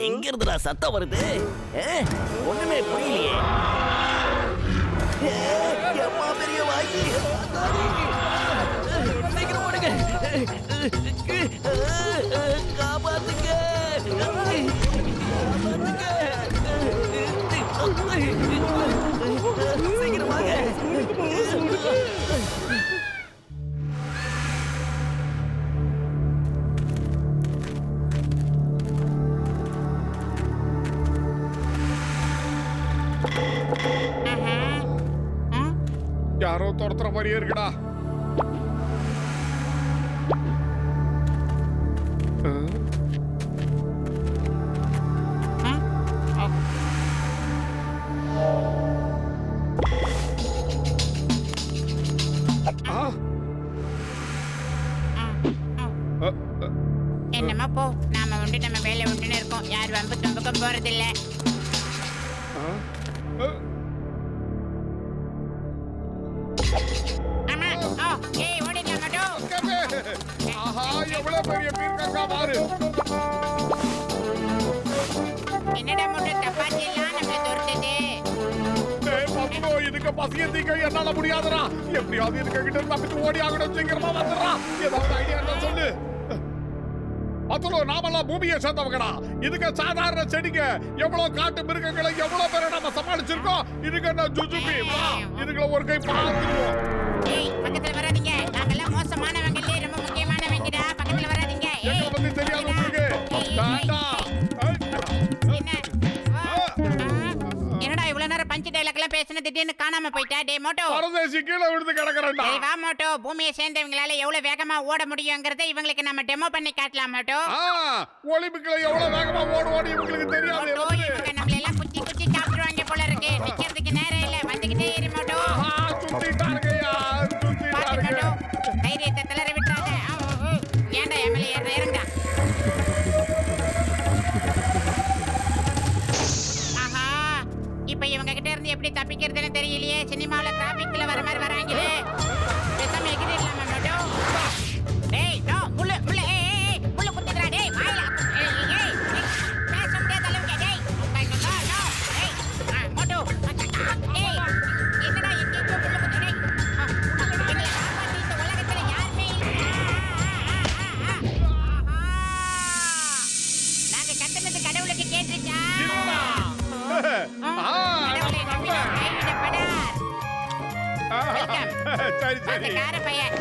எங்க இருந்துடா சத்தம் வருது? ஒண்ணுமே புரியலையே. எம்மா பெரிய வாயி. சீக்கிரம் ஓடுங்க. காப்பாத்துங்க. சீக்கிரம் வாங்க. யாரோ துரத்துற மாதிரியே இருக்குடா. என்னமா போ, நாம உண்டு நம்ம வேலை உண்டுன்னு இருக்கோம். யார் வம்பு தும்புக்கும் போறதில்ல. ஆமா, ஏய் ஓடிடலாம் மட்டும். ஆஹா, எவ்வளவு பெரிய பீர்க்கங்கா பாரு. என்னடா மட்டும் தப்பாச்சி எல்லாம் நம்மள துரத்துது. இதுக்கு பசிய தீக்க என்னால முடியாதுடா. எப்படியாவது இதுக்கு கிட்ட தப்பிச்சு ஓடி ஆகணும். சீக்கிரமா வந்துடுறா. ஏதாவது ஐடியா இருந்தா சொல்லு. பத்துலோ நாமெல்லாம் பூமியை சேர்ந்தவங்கடா. இதுக்கு சாதாரண செடிங்க. எவ்வளவு காட்டு மிருகங்களை எவ்வளவு பேரை நம்ம சமாளிச்சிருக்கோம். இதுக்கு என்ன ஜுஜுபி. இதுக்குள்ள ஒரு கை பார்த்துருவோம். ஏய் பக்கத்துல வராதீங்க. நாங்கெல்லாம் மோசமானவங்களே, ரொம்ப முக்கியமானவங்கடா. பக்கத்துல வராதீங்க. எங்களை பத்தி தெரியாது உங்களுக்கு. என்னடா இவ்வளவு நேரம் பஞ்ச் டைலாக் எல்லாம் பேசின திடீர்னு காணாம போயிட்டா? டே மோட்டோ, பரதேசி கீழே விழுந்து கிடக்குறேன்டா. வா மோட்டோ, பூமியை சேர்ந்தவங்களால எவ்வளவு வேகமா ஓட முடியுங்கிறதை இவங்களுக்கு நம்ம டெமோ பண்ணி காட்டலாம் மோட்டோ. ஒலிம்பிக்ல எவ்வளவு வேகமா ஓடுவான்னு இவங்களுக்கு தெரியாது. இவங்க நம்மள எல்லாம் குச்சி குச்சி சாப்பிடுவாங்க போல இருக்கு. நிக்கிறதுக்கு நேரம் இல்ல, வந்துகிட்டே இரு மோட்டோ. சுத்திட்டாருங்கய்யா, சுத்திட்டாருங்க. தைரியத்தை தளர விட்டுறாத. ஏன்டா எம்எல்ஏ இறங்க. ஆஹா, இப்ப இவங்க கிட்ட இருந்து எப்படி தப்பிக்கிறதுன்னு தெரியலையே. சினிமால டிராபிக்ல வர மாதிரி வராங்களே. பேசாம எகிரிடலாமா மோட்டோ? டேய் நோ, முள்ளு முள்ளு. ஏய் முள்ளு குத்திடுறா. டேய் வாயில. ஏய் பேச முடியாத அளவுக்கு. டேய் நோ நோ. ஏய் மோட்டோ. ஏய் என்னடா எங்கேயோ முள்ளு குத்து. டேய் எங்களை காப்பாத்தி இந்த உலகத்துல யாருமே இல்லை. நாங்க கத்துனது கடவுளுக்கு கேட்டுச்சா? கடவுளை நம்பினோம், கைவிடப்படார். சரி சரி. அந்த கார பையன்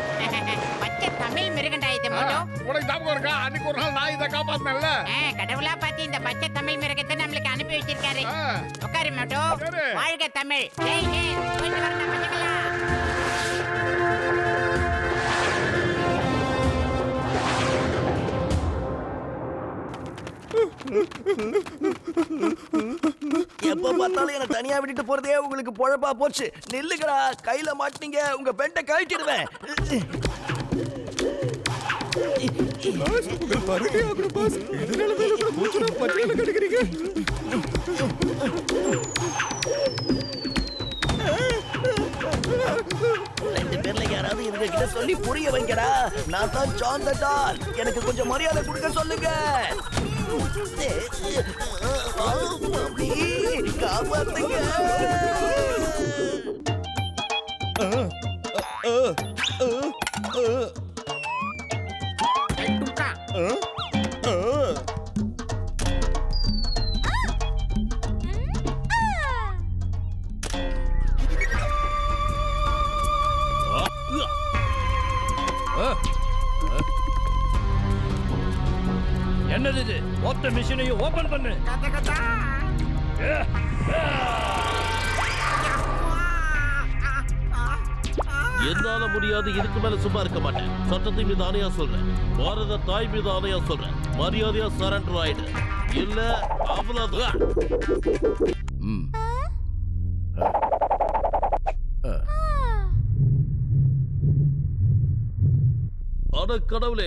பச்சை தமிழ் மிருகண்டா இது மோட்டோ. உனக்கு ஞாபகம் இருக்கா? அன்னைக்கு ஒரு நாள் நான் இதை காப்பாத்தினேன்ல. கடவுளா பார்த்து இந்த பச்சை தமிழ் மிருகத்தை நம்மளுக்கு அனுப்பி வச்சிருக்காரு. உட்காரு மோட்டோ. வாழ்க தமிழ். ஜெய் ஜெய். போயிட்டு வரணும் பசங்களா. எப்ப பார்த்தாலும் என்ன தனியா விட்டுட்டு போறதே உங்களுக்கு பொழப்பா போச்சு. நில்லுங்கடா, கையில மாட்டீங்க, உங்க பெண்டை கழட்டிடுவேன். ரெண்டு பேர்ல யாராவது இவங்க கிட்ட சொல்லி புரிய வைங்கடா. நான் தான் ஜான் த டால். எனக்கு கொஞ்சம் மரியாதை கொடுக்க சொல்லுங்க. காப்பாத்துங்க. என்னது இது? மொத்த மிஷினையும் ஓபன் பண்ணு. என்னால முடியாது. இதுக்கு மேல சும்மா இருக்க மாட்டேன். சட்டத்தின் மீது ஆணையா சொல்றேன். பாரத தாய் மீது ஆணையா சொல்றேன். மரியாதையா சரண்டர் ஆயிடு. இல்ல அவ்வளவுதான். அட கடவுளே,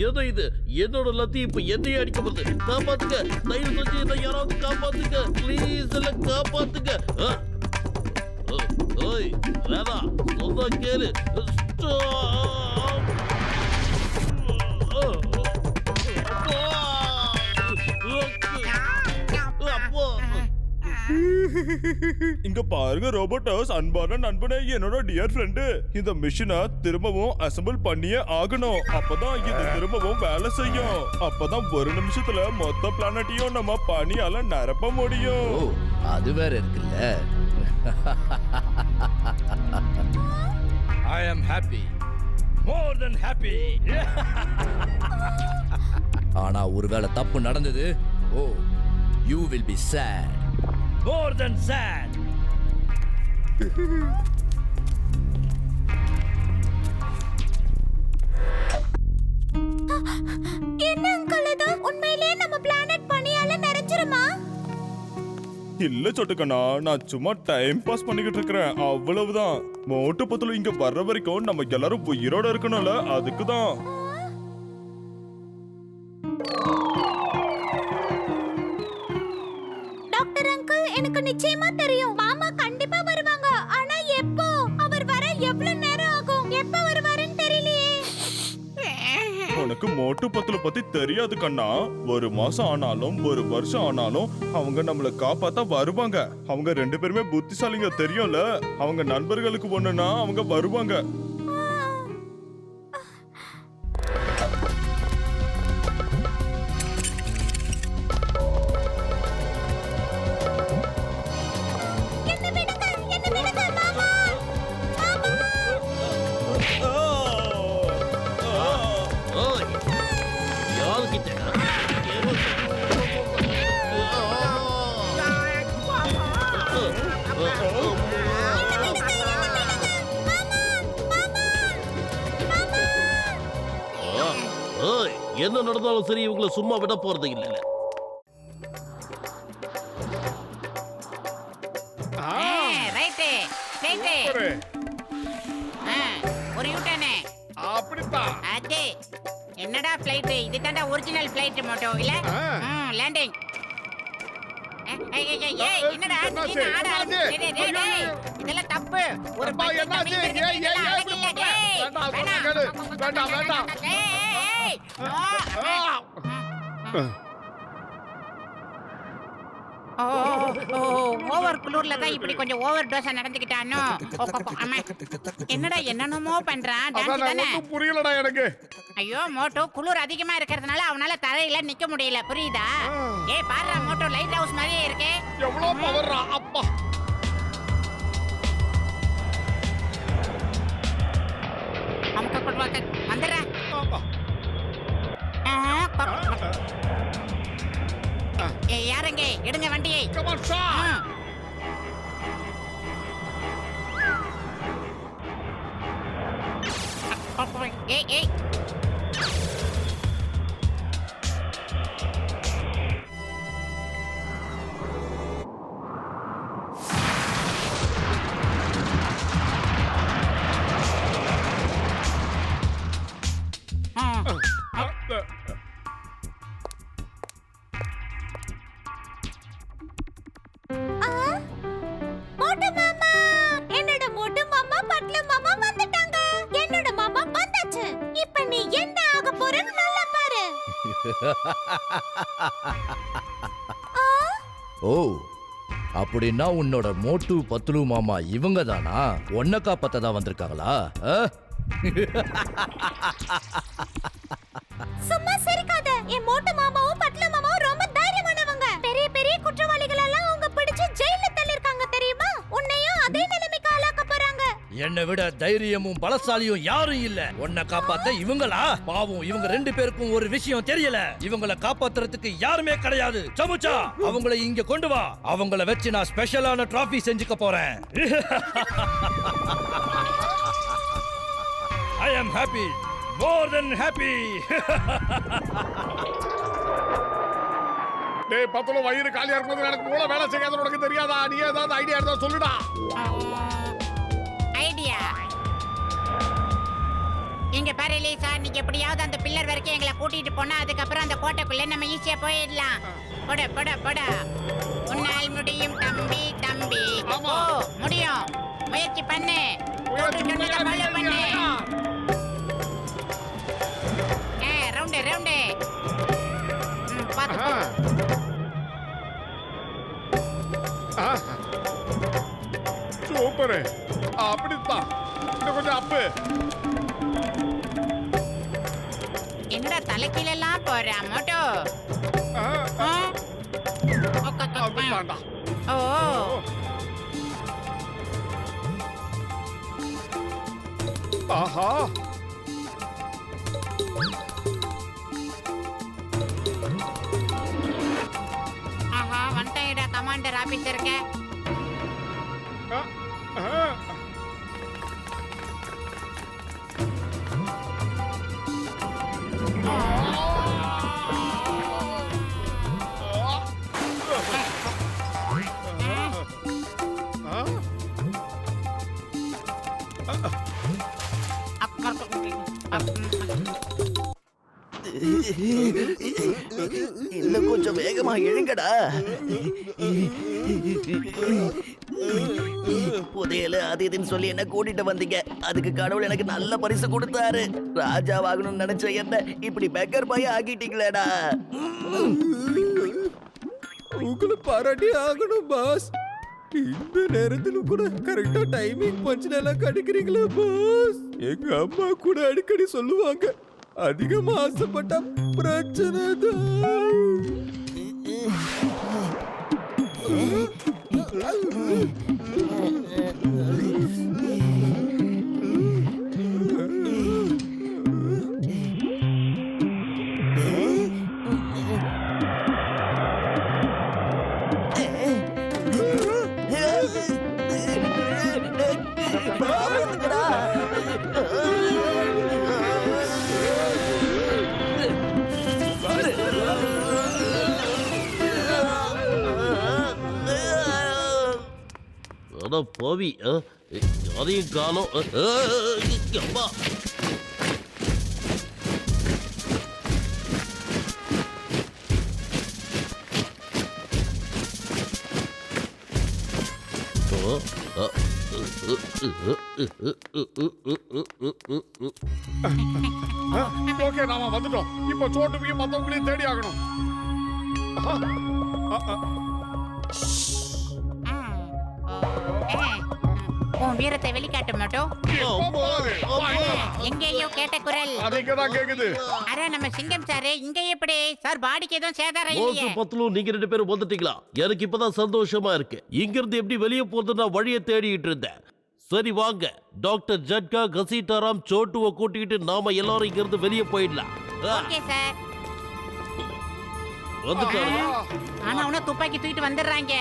எது இது? என்னோட லத்தி இப்ப என்னையே அடிக்க போகுது. காப்பாத்துங்க, தயவு செஞ்சு என்ன யாராவது காப்பாத்துங்க ப்ளீஸ். இல்ல காப்பாத்துங்க. ஓய் வேணா சொன்னா கேளு. அப்போ இங்க பாருங்க ரோபோட்டஸ், அன்பான நண்பனே, என்னோட டியர் ஃப்ரெண்டு. இந்த மிஷினை திரும்பவும் அசெம்பிள் பண்ணியே ஆகணும். அப்பதான் இது திரும்பவும் வேலை செய்யும். அப்பதான் ஒரு நிமிஷத்துல மொத்த பிளானட்டையும் நம்ம பனியால நிரப்ப முடியும். ஓ அது வேற இருக்குல்ல. I am happy. More than happy. ஆனா ஒருவேளை தப்பு நடந்தது, ஓ you will be sad. More than sad. என்ன அங்கிள் இது? உண்மையிலேயே நம்ம பிளானட் பனியால நிறைஞ்சிருமா? இல்ல சொட்டுக்கண்ணா, நான் சும்மா டைம் பாஸ் பண்ணிக்கிட்டு இருக்கிறேன், அவ்வளவுதான். மோட்டு பத்துல இங்க வர்ற வரைக்கும் நம்ம எல்லாரும் உயிரோட இருக்கணும்ல, அதுக்குதான். டாக்டர் அங்கிள், எனக்கு நிச்சயமா தெரியும் மாமா கண்டிப்பா வருவாங்க. ஆனா எப்போ? அவர் வர எவ்வளவு நேரம் ஆகும்? எப்ப வருவாருன்னு தெரியலையே. உனக்கு மோட்டு பத்துல பத்தி தெரியாது கண்ணா. ஒரு மாசம் ஆனாலும் ஒரு வருஷம் ஆனாலும் அவங்க நம்மள காப்பாத்த வருவாங்க. அவங்க ரெண்டு பேருமே புத்திசாலிங்க, தெரியும்ல. அவங்க நண்பர்களுக்கு ஒண்ணுனா அவங்க வருவாங்க. என்ன நடந்தாலும் சரி இவங்களை சும்மா விட போறது இல்ல. ஒரு யூட்டனே அப்படித்தான். அதே என்னடா ஃளைட்? இதுதான்டா ஒரிஜினல் ஃளைட் மோட்டோ இல்ல? லேண்டிங். என்னடா திடீர்னு ஆட ஆரம்பிச்சு? இதெல்லாம் தப்பு. ஒரு ஓவர் குளூர்ல தான் இப்படி கொஞ்சம் ஓவர் டோஸா நடந்துக்கிட்டானோ. என்னடா என்னென்னமோ பண்றான். டான்ஸ் தானே? புரியலடா எனக்கு. ஐயோ மோட்டோ, குளிர் அதிகமா இருக்கிறதுனால அவனால தரையில நிக்க முடியல, புரியுதா? ஏய் பாருடா, மோட்டோ லைட் ஹவுஸ் மாதிரியே இருக்கே. எவ்வளவு பவர்ரா அப்பா. அம்மா கொட்வாக்க வந்துடா. ஏய் யாருங்க, எடுங்க வண்டியை. Come on, shot. ஏய் ஏய் மோட்டு மாமா, என்னோட மோட்டு மாமா பட்ல மாமா வந்துட்டாங்க. என்னோட மாமா வந்தாச்சு. இப்ப நீ என்ன ஆக போறன்னு நல்லா பாரு. ஓ அப்படின்னா உன்னோட மோட்டு பத்லு மாமா இவங்க தானா? ஒன்ன காப்பாத்த தான் வந்திருக்காங்களா? சும்மா சிரிக்காத. என் மோட்டு மாமாவும் பட்ல மாமாவும் ரொம்ப தைரியமானவங்க. பெரிய பெரிய குற்றவாளிகள் எல்லாம் அவங்க பிடிச்சு ஜெயில தள்ளிருக்காங்க, தெரியுமா? உன்னையும் அதே நிலைமைக்கு ஆளாக்க போறாங்க. என்னை விட தைரியமும் பலசாலியும் யாரும் இல்ல. உன்னை காப்பாத்த இவங்களா? பாவம், இவங்க ரெண்டு பேருக்கும் ஒரு விஷயம் தெரியல. இவங்கள காப்பாத்துறதுக்கு யாருமே கிடையாது. சமுச்சா, அவங்கள இங்க கொண்டு வா. அவங்கள வச்சு நான் ஸ்பெஷலான டிராஃபி செஞ்சுக்க போறேன். I am happy, more than happy. டேய் பத்துல வயிறு காலியா இருக்கும்போது எனக்கு மூளை வேலை செய்யாத உனக்கு தெரியாதா? நீ ஏதாவது ஐடியா இருந்தா சொல்லுடா. ஐடியா இங்க பாரு லீசா, நீங்க எப்படியாவது அந்த பில்லர் வரைக்கும் எங்களை கூட்டிட்டு போனா அதுக்கப்புறம் அந்த கோட்டைக்குள்ள நம்ம ஈஸியா போயிடலாம். போட போட போட. உன்னால் முடியும் தம்பி, தம்பி. ஓ முடியும். முயற்சி பண்ணு சோட்டு சொன்னதை ஃபாலோ பண்ணு ரவுண்டு ரவுண்டு பாத்து சூப்பர் அப்படித்தான் இன்னும் கொஞ்சம் அப்பு என்னடா தலைக்கீழெல்லாம் போறா மோட்டோ அதுதான்டா ஓ ஆஹா ஆஹா வந்துட்டேன்டா கமாண்டர் ஆபீசருக்கு இன்னும் கொஞ்சம் வேகமா எழுங்கடா. புதையல அது இதுன்னு சொல்லி என்ன கூட்டிட்டு வந்தீங்க. அதுக்கு கடவுள் எனக்கு நல்ல பரிசு கொடுத்தாரு. ராஜாவாகணும்னு நினைச்ச என்ன இப்படி பெக்கர் பைய ஆக்கிட்டீங்களேடா. உங்களை பாராட்டி ஆகணும் பாஸ். இந்த நேரத்துல கூட கரெக்டா டைமிங் பஞ்சனெல்லாம் கடிக்கிறீங்களா பாஸ்? எங்க அம்மா கூட அடிக்கடி சொல்லுவாங்க, அதிகமா ஆசைப்பட்ட பிரச்சனை தான். போவி அதையும் காலம். அம்மா ஓகே நாம வந்துட்டோம். இப்போ சோட்டுமையும் மத்தவங்களையும் தேடி ஆகணும். உன் வீரத்தை வெளிக்காட்ட மாட்டோம். எங்கேயோ கேட்ட குரல் அதுக்குதான் கேக்குது. அரே நம்ம சிங்கம் சாரு இங்க எப்படி சார்? பாடிக்கு எதுவும் சேதாரம் இல்லையே? பத்துலும் நீங்க 2 பேரும் வந்துட்டீங்களா? எனக்கு இப்பதான் சந்தோஷமா இருக்கு. இங்க இருந்து எப்படி வெளியே போறது நான் வழியை தேடிட்டு இருந்தேன். சரி வாங்க, டாக்டர் ஜட்கா, கசீட்டாராம், சோட்டுவை கூட்டிட்டு நாம எல்லாரும் இங்க இருந்து வெளியே போயிடலாம். Okay sir. வந்துட்டாங்க. ஆனா அவன துப்பாக்கி தூக்கிட்டு வந்துடுறாங்க.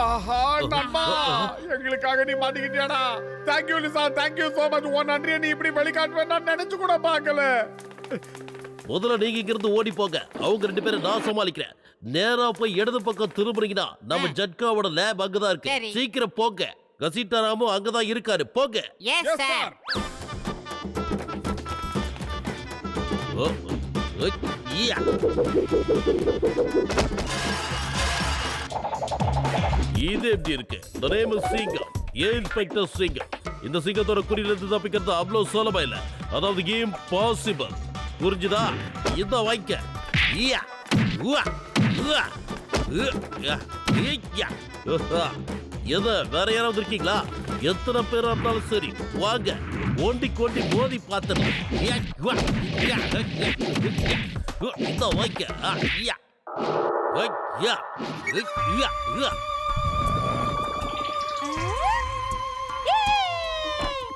ஆஹா நண்பா, எங்களுக்காக நீ மாட்டிக்கிட்டியாடா. Thank you Lisa, thank you so much. உன் நன்றியை நீ இப்படி வெளிக்காட்டுவேன் நான் நினைச்சு கூட பார்க்கல. முதல்ல நீங்க இங்க இருந்து ஓடி போங்க. அவங்க 2 பேரும் நான் சமாளிக்கிறேன். நேரா போய் இடது பக்கம் திரும்புறீங்கன்னா நம்ம ஜட்காவோட லேப் அங்கதான் இருக்கு. சீக்கிரம் போங்க. கசீட்டாராமும் அங்கதான் இருக்காரு. போங்க. Yes sir. இது எப்படி இருக்கு? The name is சிங்கம். இன்ஸ்பெக்டர் சிங்கம். இந்த சிங்கத்தோட குறியிலிருந்து தப்பிக்கிறது அவ்வளவு சுலபம் இல்ல. அதாவது இம்பாசிபிள். புரிஞ்சுதா? இந்த வாய்க்க. எதை வேற யாராவது இருக்கீங்களா? எத்தனை பேரா இருந்தாலும் சரி வாங்க, ஓண்டி கோண்டி மோதி பார்த்துடலாம். இந்த வாய்க்க.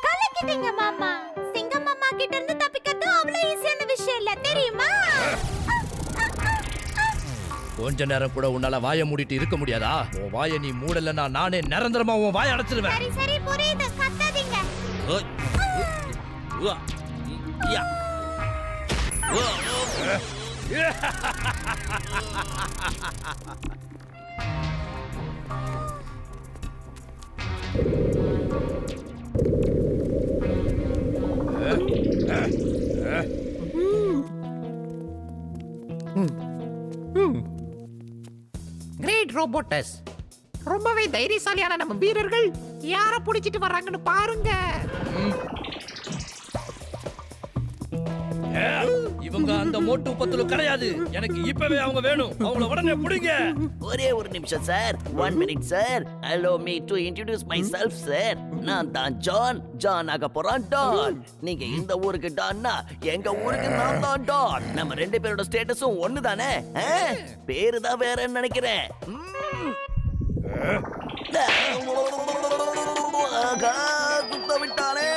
கலக்கிட்டீங்க மாமா. சிங்கம் மாமா கிட்ட இருந்து தப்பிக்கிறது அவ்வளவு ஈஸியான விஷயம் இல்ல தெரியுமா? கொஞ்ச நேரம் கூட உன்னால வாயை மூடிட்டு இருக்க முடியாதா? உன் வாயை நீ மூடலன்னா நானே நிரந்தரமா உன் வாயை அடைச்சிருவேன். சரி சரி புரியுது, கத்தாதீங்க. கிரேட் ரோபோட்டஸ். ரொம்பவே தைரியசாலியான நம்ம வீரர்கள் யார புடிச்சிட்டு வர்றாங்கன்னு பாருங்க. இவங்க அந்த மோட்டு பத்துல கிடையாது. எனக்கு இப்பவே அவங்க வேணும். அவங்கள உடனே புடிங்க. ஒரே ஒரு நிமிஷம் sir. 1 minute sir. Allow me to introduce myself sir. நான் தான் ஜான் ஆக போறான் டான். நீங்க இந்த ஊருக்கு டான்னா எங்க ஊருக்கு நான் தான் டான். நம்ம ரெண்டு பேரோட ஸ்டேட்டஸும் ஒண்ணு தானே? பேரு தான் வேறன்னு நினைக்கிறேன். விட்டானே.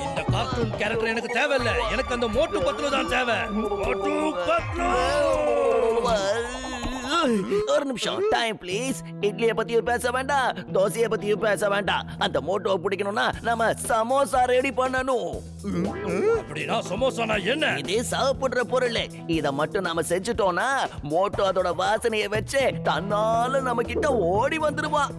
இந்த கார்ட்டூன் கேரக்டர் எனக்கு தேவையில்லை. எனக்கு அந்த மோட்டு பத்துல தான் தேவை. மோட்டு பத்லு. ஒரு நிமிஷம் டைம் ப்ளீஸ். இட்லியை பத்தியும் பேச வேண்டாம், தோசையை பத்தியும் பேச வேண்டாம். அந்த மோட்டோவை பிடிக்கணும்னா நம்ம சமோசா ரெடி பண்ணணும். அப்படின்னா சமோசானா என்ன? இதே சாப்பிடுற பொருள். இத மட்டும் நாம செஞ்சுட்டோம்னா மோட்டோ அதோட வாசனையை வச்சு தன்னால நம்ம கிட்ட ஓடி வந்துருவான்.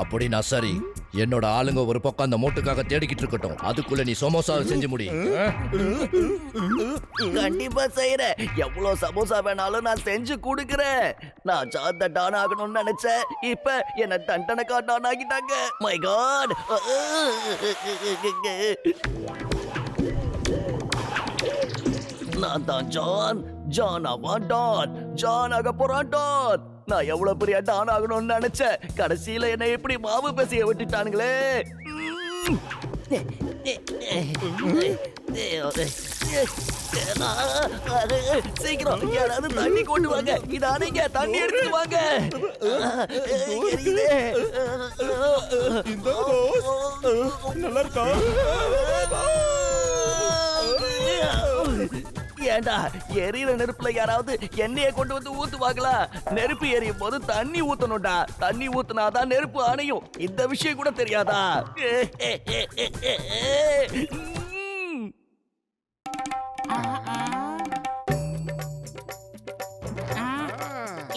அப்படின்னா சரி. என்னோட ஆளுங்க ஒரு பக்கம் அந்த மோட்டுக்காக தேடிக்கிட்டு இருக்கட்டும். அதுக்குள்ள நீ சமோசா செஞ்சு முடி. கண்டிப்பா செய்யறேன். எவ்வளவு சமோசா வேணாலும் நான் செஞ்சு கொடுக்கறேன். நான் சாந்த டான் ஆகணும்னு நினைச்சேன். இப்ப என்ன தண்டனக்கா டான் ஆகிட்டாங்க. My God. நான் தான் ஜான் ஆவான் டான். ஜான் ஆக போறான் டான். நான் எவ்வளவு பெரிய டான் ஆகணும்னு நினைச்சேன். கடைசியில என்ன எப்படி மாவு பேசிய விட்டுட்டானுங்களே. சீக்கிரம் யாராவது தண்ணி கொண்டு வாங்க. இதானீங்க தண்ணி எடுத்துட்டு வாங்க. நல்லா இருக்கா? ஏண்டா எரியிற நெருப்புல யாராவது எண்ணெயை கொண்டு வந்து ஊத்துவாங்களா? நெருப்பு எரியும் போது தண்ணி ஊத்தணும்டா. தண்ணி ஊத்துனாதான் நெருப்பு அணையும். இந்த விஷயம் கூட தெரியாதா?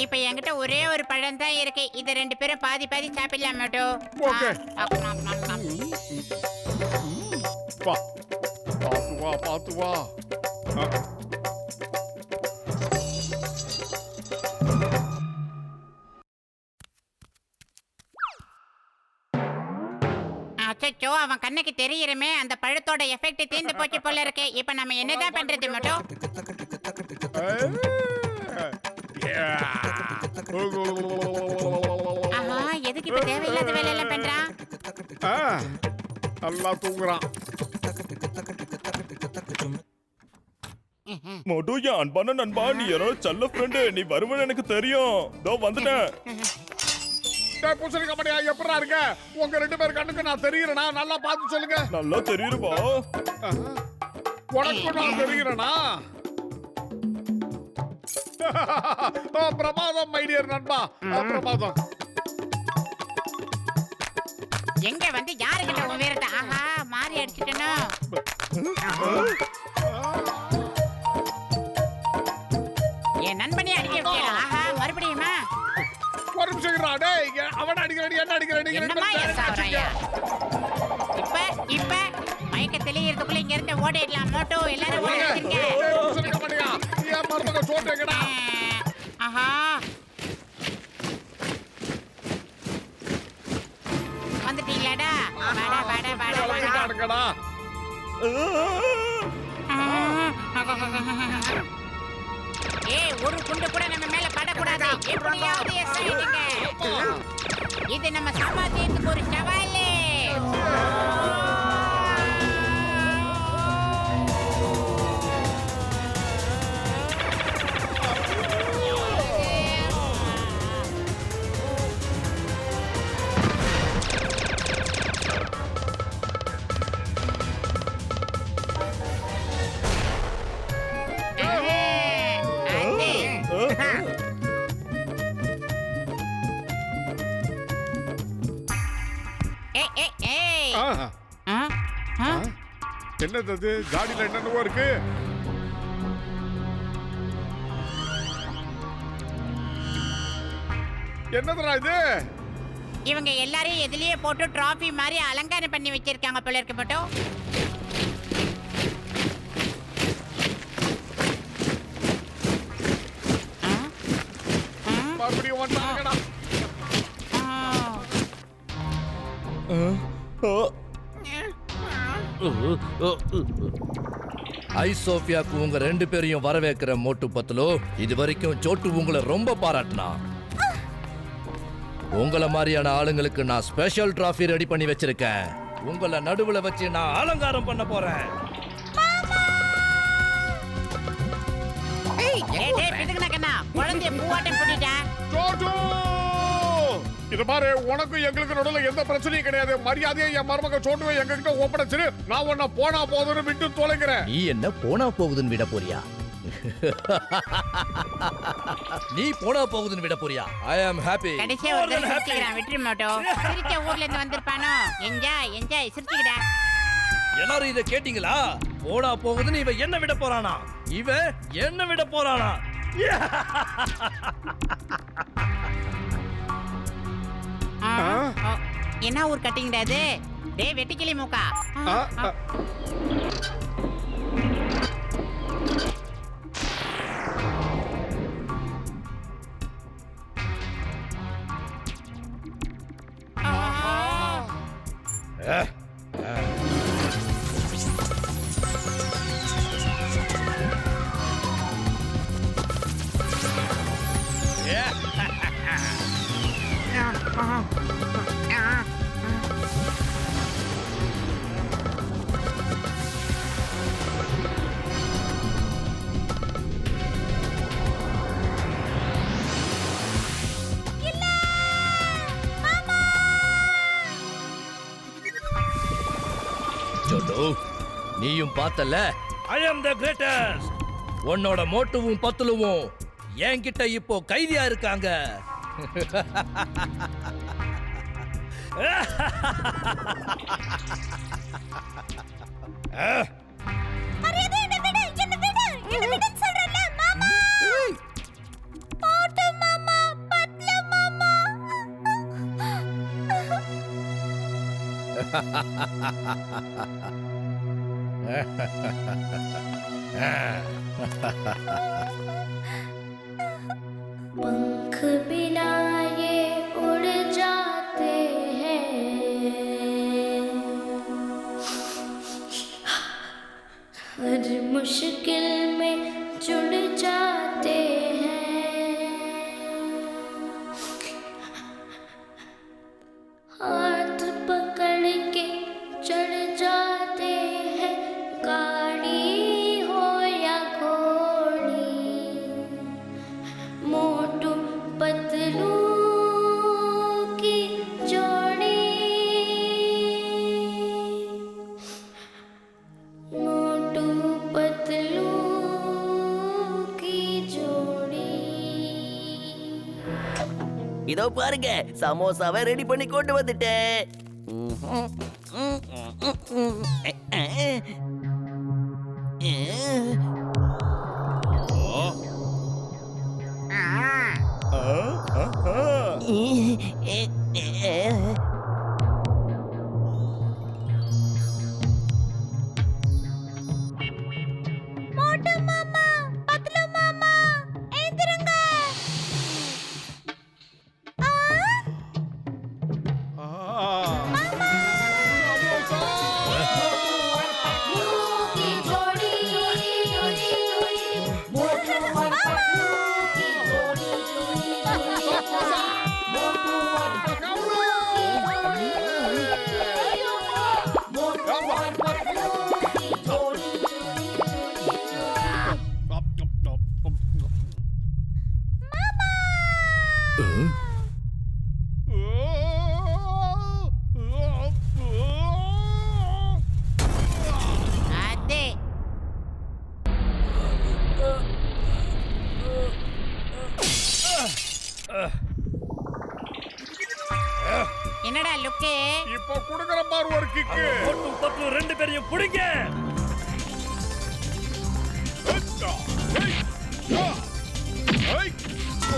இப்ப என்கிட்ட ஒரே ஒரு பழம் தான் இருக்கு. இத ரெண்டு பேரும் பாதி பாதி சாப்பிடலாம் மோட்டோ. ஓகே. வா பாத்து வா. அச்சோ, அவன் கண்ணுக்கு தெரியுறமே. அந்த பழத்தோட எஃபெக்ட் தீர்ந்து போச்சு போல இருக்கு. இப்ப நம்ம என்னதான் பண்றது மோட்டோ? ஆமா, எதுக்கு இப்ப தேவையில்லாத வேலை எல்லாம் பண்றான்? நல்லா தூங்குறான். மோட்டு என் அன்பான நண்பா, நீ என்னோட செல்ல ஃப்ரெண்டு. நீ வருவன்னு எனக்கு தெரியும். இதோ வந்துட்டேன். பூசணிக்க மாட்டியா? எப்படா இருக்க? உங்க ரெண்டு பேர் கண்ணுக்கு நான் தெரியுறேனா? நல்லா பார்த்து சொல்லுங்க. நல்லா தெரியுதுப்பா. உனக்கு நான் தெரியுறேனா? பிரமாதம் மை டியர் நண்பா, பிரமாதம். எங்க வந்து யாருக்கிட்ட உயரத்தை? ஆஹா, மாறி அடிச்சிட்டனோ. என் நண்பனே அடிக்க விட்டேன். ஆஹா, மறுபடியுமா? ஒரு நிமிஷம் இருடா. டேய், அவன் அடிக்கிறடி, என்ன அடிக்கிறடி? இப்ப மயக்க தெளியறதுக்குள்ள இங்க இருந்து ஓடிடலாம். மோட்டோ எல்லாரும் ஓடிடுங்க. பூசணிக்க மாட்டியா? ஏன் மரத்துக்கு சோட்டேங்கடா? ஆஹா, வந்துட்டீங்களாடா? வாடா. ஏய், ஒரு குண்டு கூட நம்ம மேல படக்கூடாது. எப்படியாவது எஸ்ஐடுங்க. இது நம்ம சமாதானத்துக்கு ஒரு சவாலே. என்னது அது? காடியில என்னென்னவோ இருக்கு. என்னதுடா இது? இவங்க எல்லாரையும் எதுலயே போட்டு டிராஃபி மாதிரி அலங்காரம் பண்ணி வச்சிருக்காங்க போல இருக்கு. மட்டும் வந்துட்டாங்கடா. ஐசோபியாக்கு உங்க 2 பேரையும் வரவேற்கிற மோட்டு பத்துலோ. இது வரைக்கும் சோட்டு உங்களை ரொம்ப பாராட்டினா. உங்கள மாதிரியான ஆளுங்களுக்கு நான் ஸ்பெஷல் டிராஃபி ரெடி பண்ணி வச்சிருக்கேன். உங்களை நடுவுல வச்சு நான் அலங்காரம் பண்ண போறேன். குழந்தைய பூவாட்டம் போட்டுட்டா. சோட்டு! இது பாரு, உனக்கும் எங்களுக்கு நடுவுல எந்த பிரச்சனையும் கிடையாது. மரியாதையை என் மருமக சோட்டுவை எங்க கிட்ட ஒப்படைச்சிரு. நான் உன்னை போனா போதுன்னு விட்டு தொலைக்கிறேன். நீ என்ன போனா போகுதுன்னு விட போறியா? நீ போனா போகுதுன்னு விட போறியா? ஐ அம் ஹாப்பி. கடைசியா ஒரு தடவை சிரிச்சுக்கிறான். வெற்றி மோட்டோ சிரிச்ச ஊர்ல இருந்து வந்திருப்பானோ. Enjoy enjoy சிரிச்சுக்கிடா. எல்லாரும் இத கேட்டீங்களா? போனா போகுதுன்னு இவன் என்ன விட போறானா? இவன் என்ன விட போறானா? என்ன ஊர் கட்டிங்கடா அது? டேய் வெட்டிக்கிளி மூக்கா. நீயும் பார்த்தல, ஐ அம் தி கிரேட்டஸ்ட். உன்னோட மோட்டுவும் பத்துலுவும் என்கிட்ட இப்போ கைதியா இருக்காங்க. पंख बिना ये उड़ जाते हैं, हर मुश्किल में जुड़ जाते हैं, हाथ पकड़ के चढ़ जाते हैं, गाड़ी हो या घोड़ी, मोटू पतलू की जोड़ी, मोटू पतलू की जोड़ी. இதோ பாருங்க, சமோசாவை ரெடி பண்ணி கொண்டு வந்துட்டேன். मोटू मामा, पतलू मामा, एंदिरुंगा. की जोड़ी, मोटू और पतलू की जोड़ी, मोटू और पतलू की जोड़ी, मोटू और पतलू की जोड़ी. அதே என்னடா லுக்கு? இப்போ குடுக்குற பாரு ஒரு கிக்கு. மோட்டு பத்து 2 பேரையும் புடிங்க.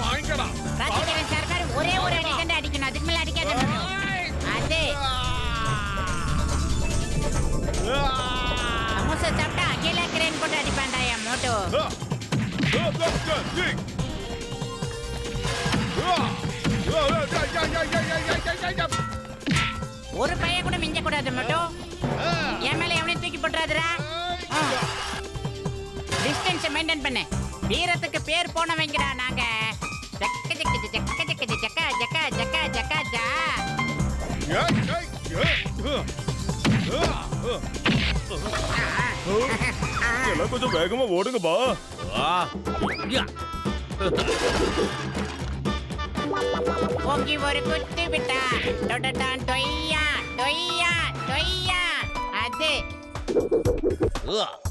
வாங்கடா. ராஜகிரண் சர்க்கார் ஒரே ஒரு அடி கண்டு அடிக்கணும். அதுக்கு மேல அடிக்காத மோட்டோ. அதே சமோசா சாப்பிட்டா அகேலா கிரேன் போட்டு அடிப்பான்டா என் மோட்டோ. செய்யக்கூடாது மட்டும். என் மேல எவனையும் தூக்கி போட்டுறாதுடா. டிஸ்டன்ஸ் மெயின்டைன் பண்ணு. வீரத்துக்கு பேர் போனவங்கடா நாங்க. ஜக்க ஜக்க ஜக்க ஜக்க ஜக்க ஜக்க ஜக்க ஜக்க ஜா. எல்லாம் கொஞ்சம் வேகமா ஓடுங்கப்பா. ஓங்கி ஒரு குத்து விட்டா டொடடான் டொய்யா டொய்யா டொய்யா. அது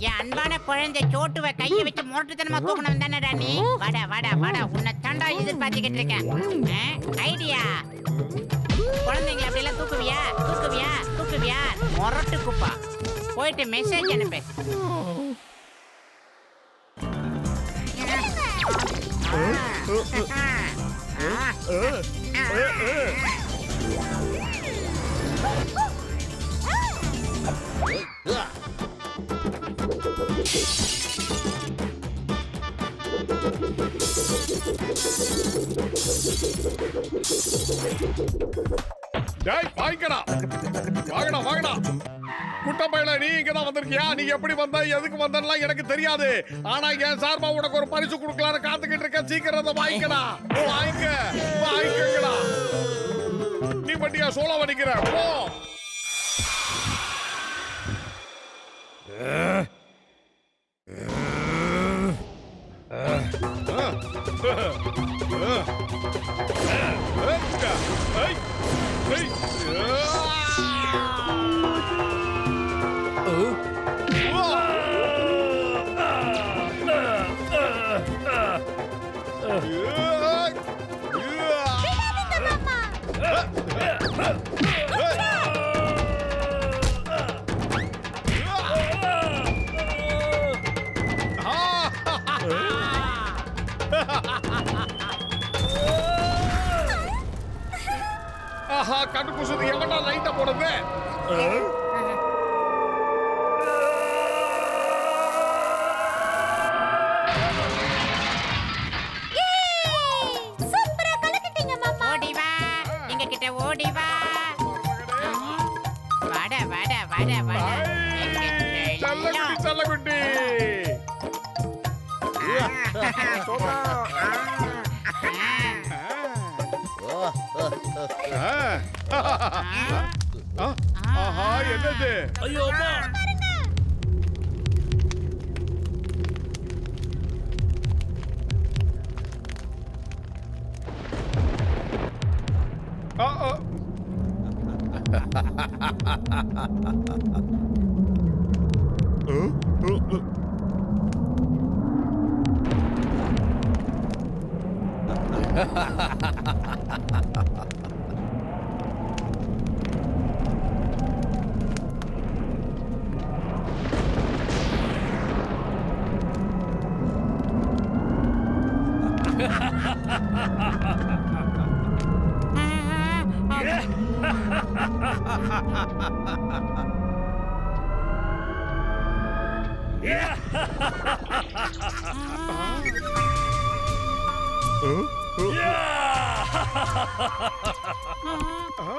என் அன்பான குழந்தை சோட்டுவ கையை வச்சு முரட்டுத்தனமா தூக்கணும் தானடா நீ. வாடா வாடா வாடா, உன்னை தாண்டா எதிர்பார்த்துக்கிட்டு இருக்கேன். ஐடியா. குழந்தைங்களை அப்படியெல்லாம் தூக்குவியா தூக்குவியா தூக்குவியா? முரட்டு குப்பா. போயிட்டு மெசேஜ் அனுப்பு. டேய் வாங்கடா வாங்கடா வாங்கடா. குட்டப்பையில நீ இங்கதான் வந்திருக்கியா? நீ எப்படி வந்த எதுக்கு வந்தலாம் எனக்கு தெரியாது. ஆனா என் சார்பா உனக்கு ஒரு பரிசு கொடுக்கலான்னு காத்துக்கிட்டு இருக்க. சீக்கிரம் அதை வாங்கிக்கடா. வாங்கிக்க வாங்கிக்கடா. நீ பட்டியா சோளம் வடிக்கிற போ. ஆஹா, கண்டு குசுது. எவனா லைட்ட போடுது? சூப்பரா கலக்கிட்டீங்க மாமா. ஓடி வா, எங்க கிட்ட ஓடி வா. வாடா வாடா வாடா வாடா. செல்லக்குட்டி செல்லக்குட்டி. ஆஹா, என்னது? ஐயோ அம்மா.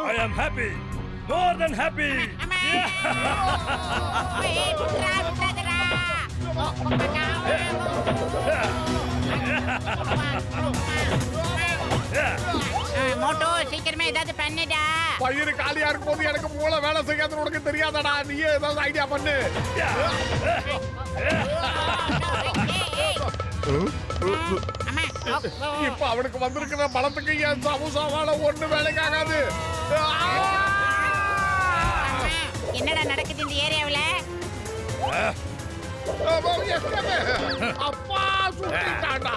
I am happy, more than happy. Motto சீக்கிரமே ஏதாவது பண்ணுடா. பயிறு காலியா இருக்கும் போது எனக்கு மூளை வேலை செய்யாதுன்னு உனக்கு தெரியாதடா. நீயே ஏதாவது ஐடியா பண்ணு. இப்ப அவனுக்கு வந்திருக்கிற பலத்துக்கு என் சமூசாவால ஒண்ணு வேலைக்காகாது. என்னடா நடக்குது இந்த ஏரியாவுல? அப்பா சுத்திட்டாடா.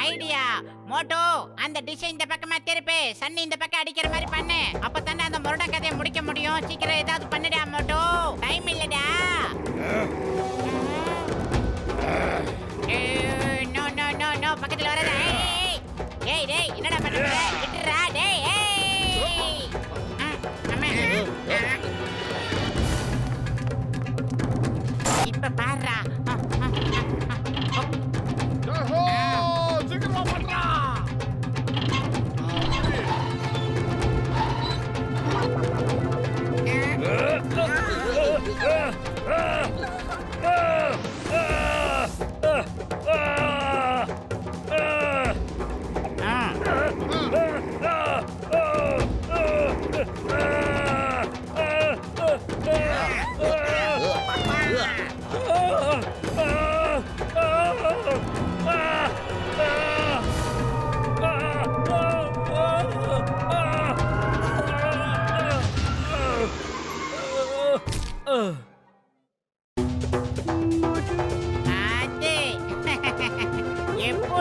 ஐடியா. மோட்டோ அந்த டிஷ் இந்த பக்கமா திருப்பு. சன்னி இந்த பக்கம் அடிக்கிற மாதிரி பண்ணு. அப்பதானே அந்த முரட கதையை முடிக்க முடியும். சீக்கிரம் ஏதாவது பண்ணுடா மோட்டோ. டைம் இல்லடா. நோ நோ நோ நோ, பக்கத்துல வராத. ஏய் டேய், என்னடா பண்ணுற?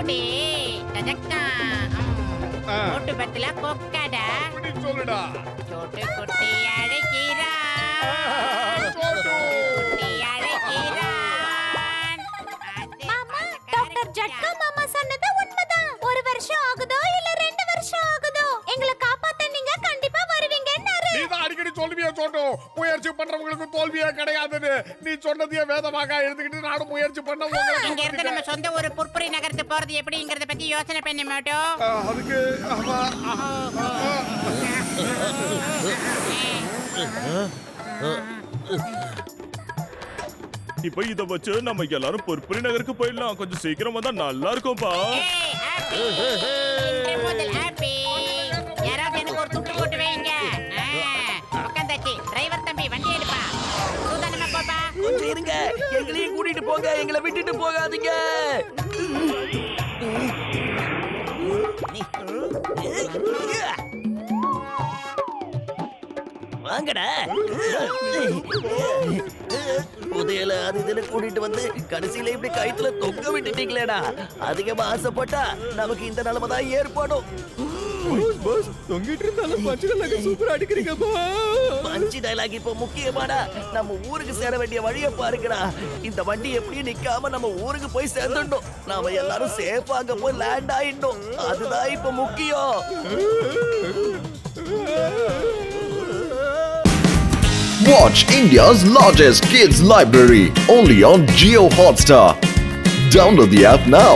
குட்டி டஜக்கா மோட்டு பத்துல கொக்கடா இப்படி சொல்லுடா சோட்டு குட்டி அழைக்கிறான் சோட்டு. குட்டி அழைக்கிறான் மாமா டாக்டர் ஜட்கா மாமா சொன்னது உண்மைதான். 1 வருஷம் ஆகுதோ இல்ல 2 வருஷம் ஆகுதோ எங்களை காப்பாத்த நீங்க கண்டிப்பா வருவீங்கன்னாரு. நீதான் அடிக்கடி சொல்லுவியா சோட்டு, முயற்சி பண்றவங்களுக்கு தோல்வியே கிடையாதுன்னு. நீ சொன்னதையே வேதமாக எழுதுகிட்டு நானும் முயற்சி பண்ண இங்க இருந்து நம்ம சொந்த ஒரு புற்புரி நகரத்து போறது எப்படிங்கறத பத்தி யோசனை பண்ணி மோட்டோ. அதுக்கு ஆமா, இப்ப இத வச்சு நம்ம எல்லாரும் பொற்புரி நகருக்கு போயிடலாம். கொஞ்சம் சீக்கிரம் வந்தா நல்லா இருக்கும்பா. இன்று முதல் ஹாப்பி. யாராவது எனக்கு ஒரு துட்டு போட்டு வைங்க. உட்காந்தாச்சு. டிரைவர் தம்பி வண்டி எடுப்பா. சூதானமா போப்பா. கொஞ்சம் இருங்க, எங்களையும் கூட்டிட்டு போங்க, எங்களை விட்டுட்டு போகாதீங்க. வாங்கடா. புதையல அது இதுன்னு கூட்டிட்டு வந்து கடைசியில இப்படி கயித்துல தொங்க விட்டுட்டீங்களேடா. அதிகமா ஆசைப்பட்டா நமக்கு இந்த நிலைமை தான் ஏற்படும். தொங்கிட்டு இருந்தாலும் பஞ்சு டயலாக் சூப்பரா அடிக்கிறீங்க பஞ்சு டயலாக் இப்ப முக்கியமாடா. நம்ம ஊருக்கு சேர வேண்டிய வழியை பாருங்கடா. இந்த வண்டி எப்படியும் நிக்காம நம்ம ஊருக்கு போய் சேர்ந்துடணும். நாம எல்லாரும் சேஃபா அங்க போய் லேண்ட் ஆயிடணும். அதுதான் இப்ப முக்கியம். Watch India's largest kids library only on Jio Hotstar. Download the app now.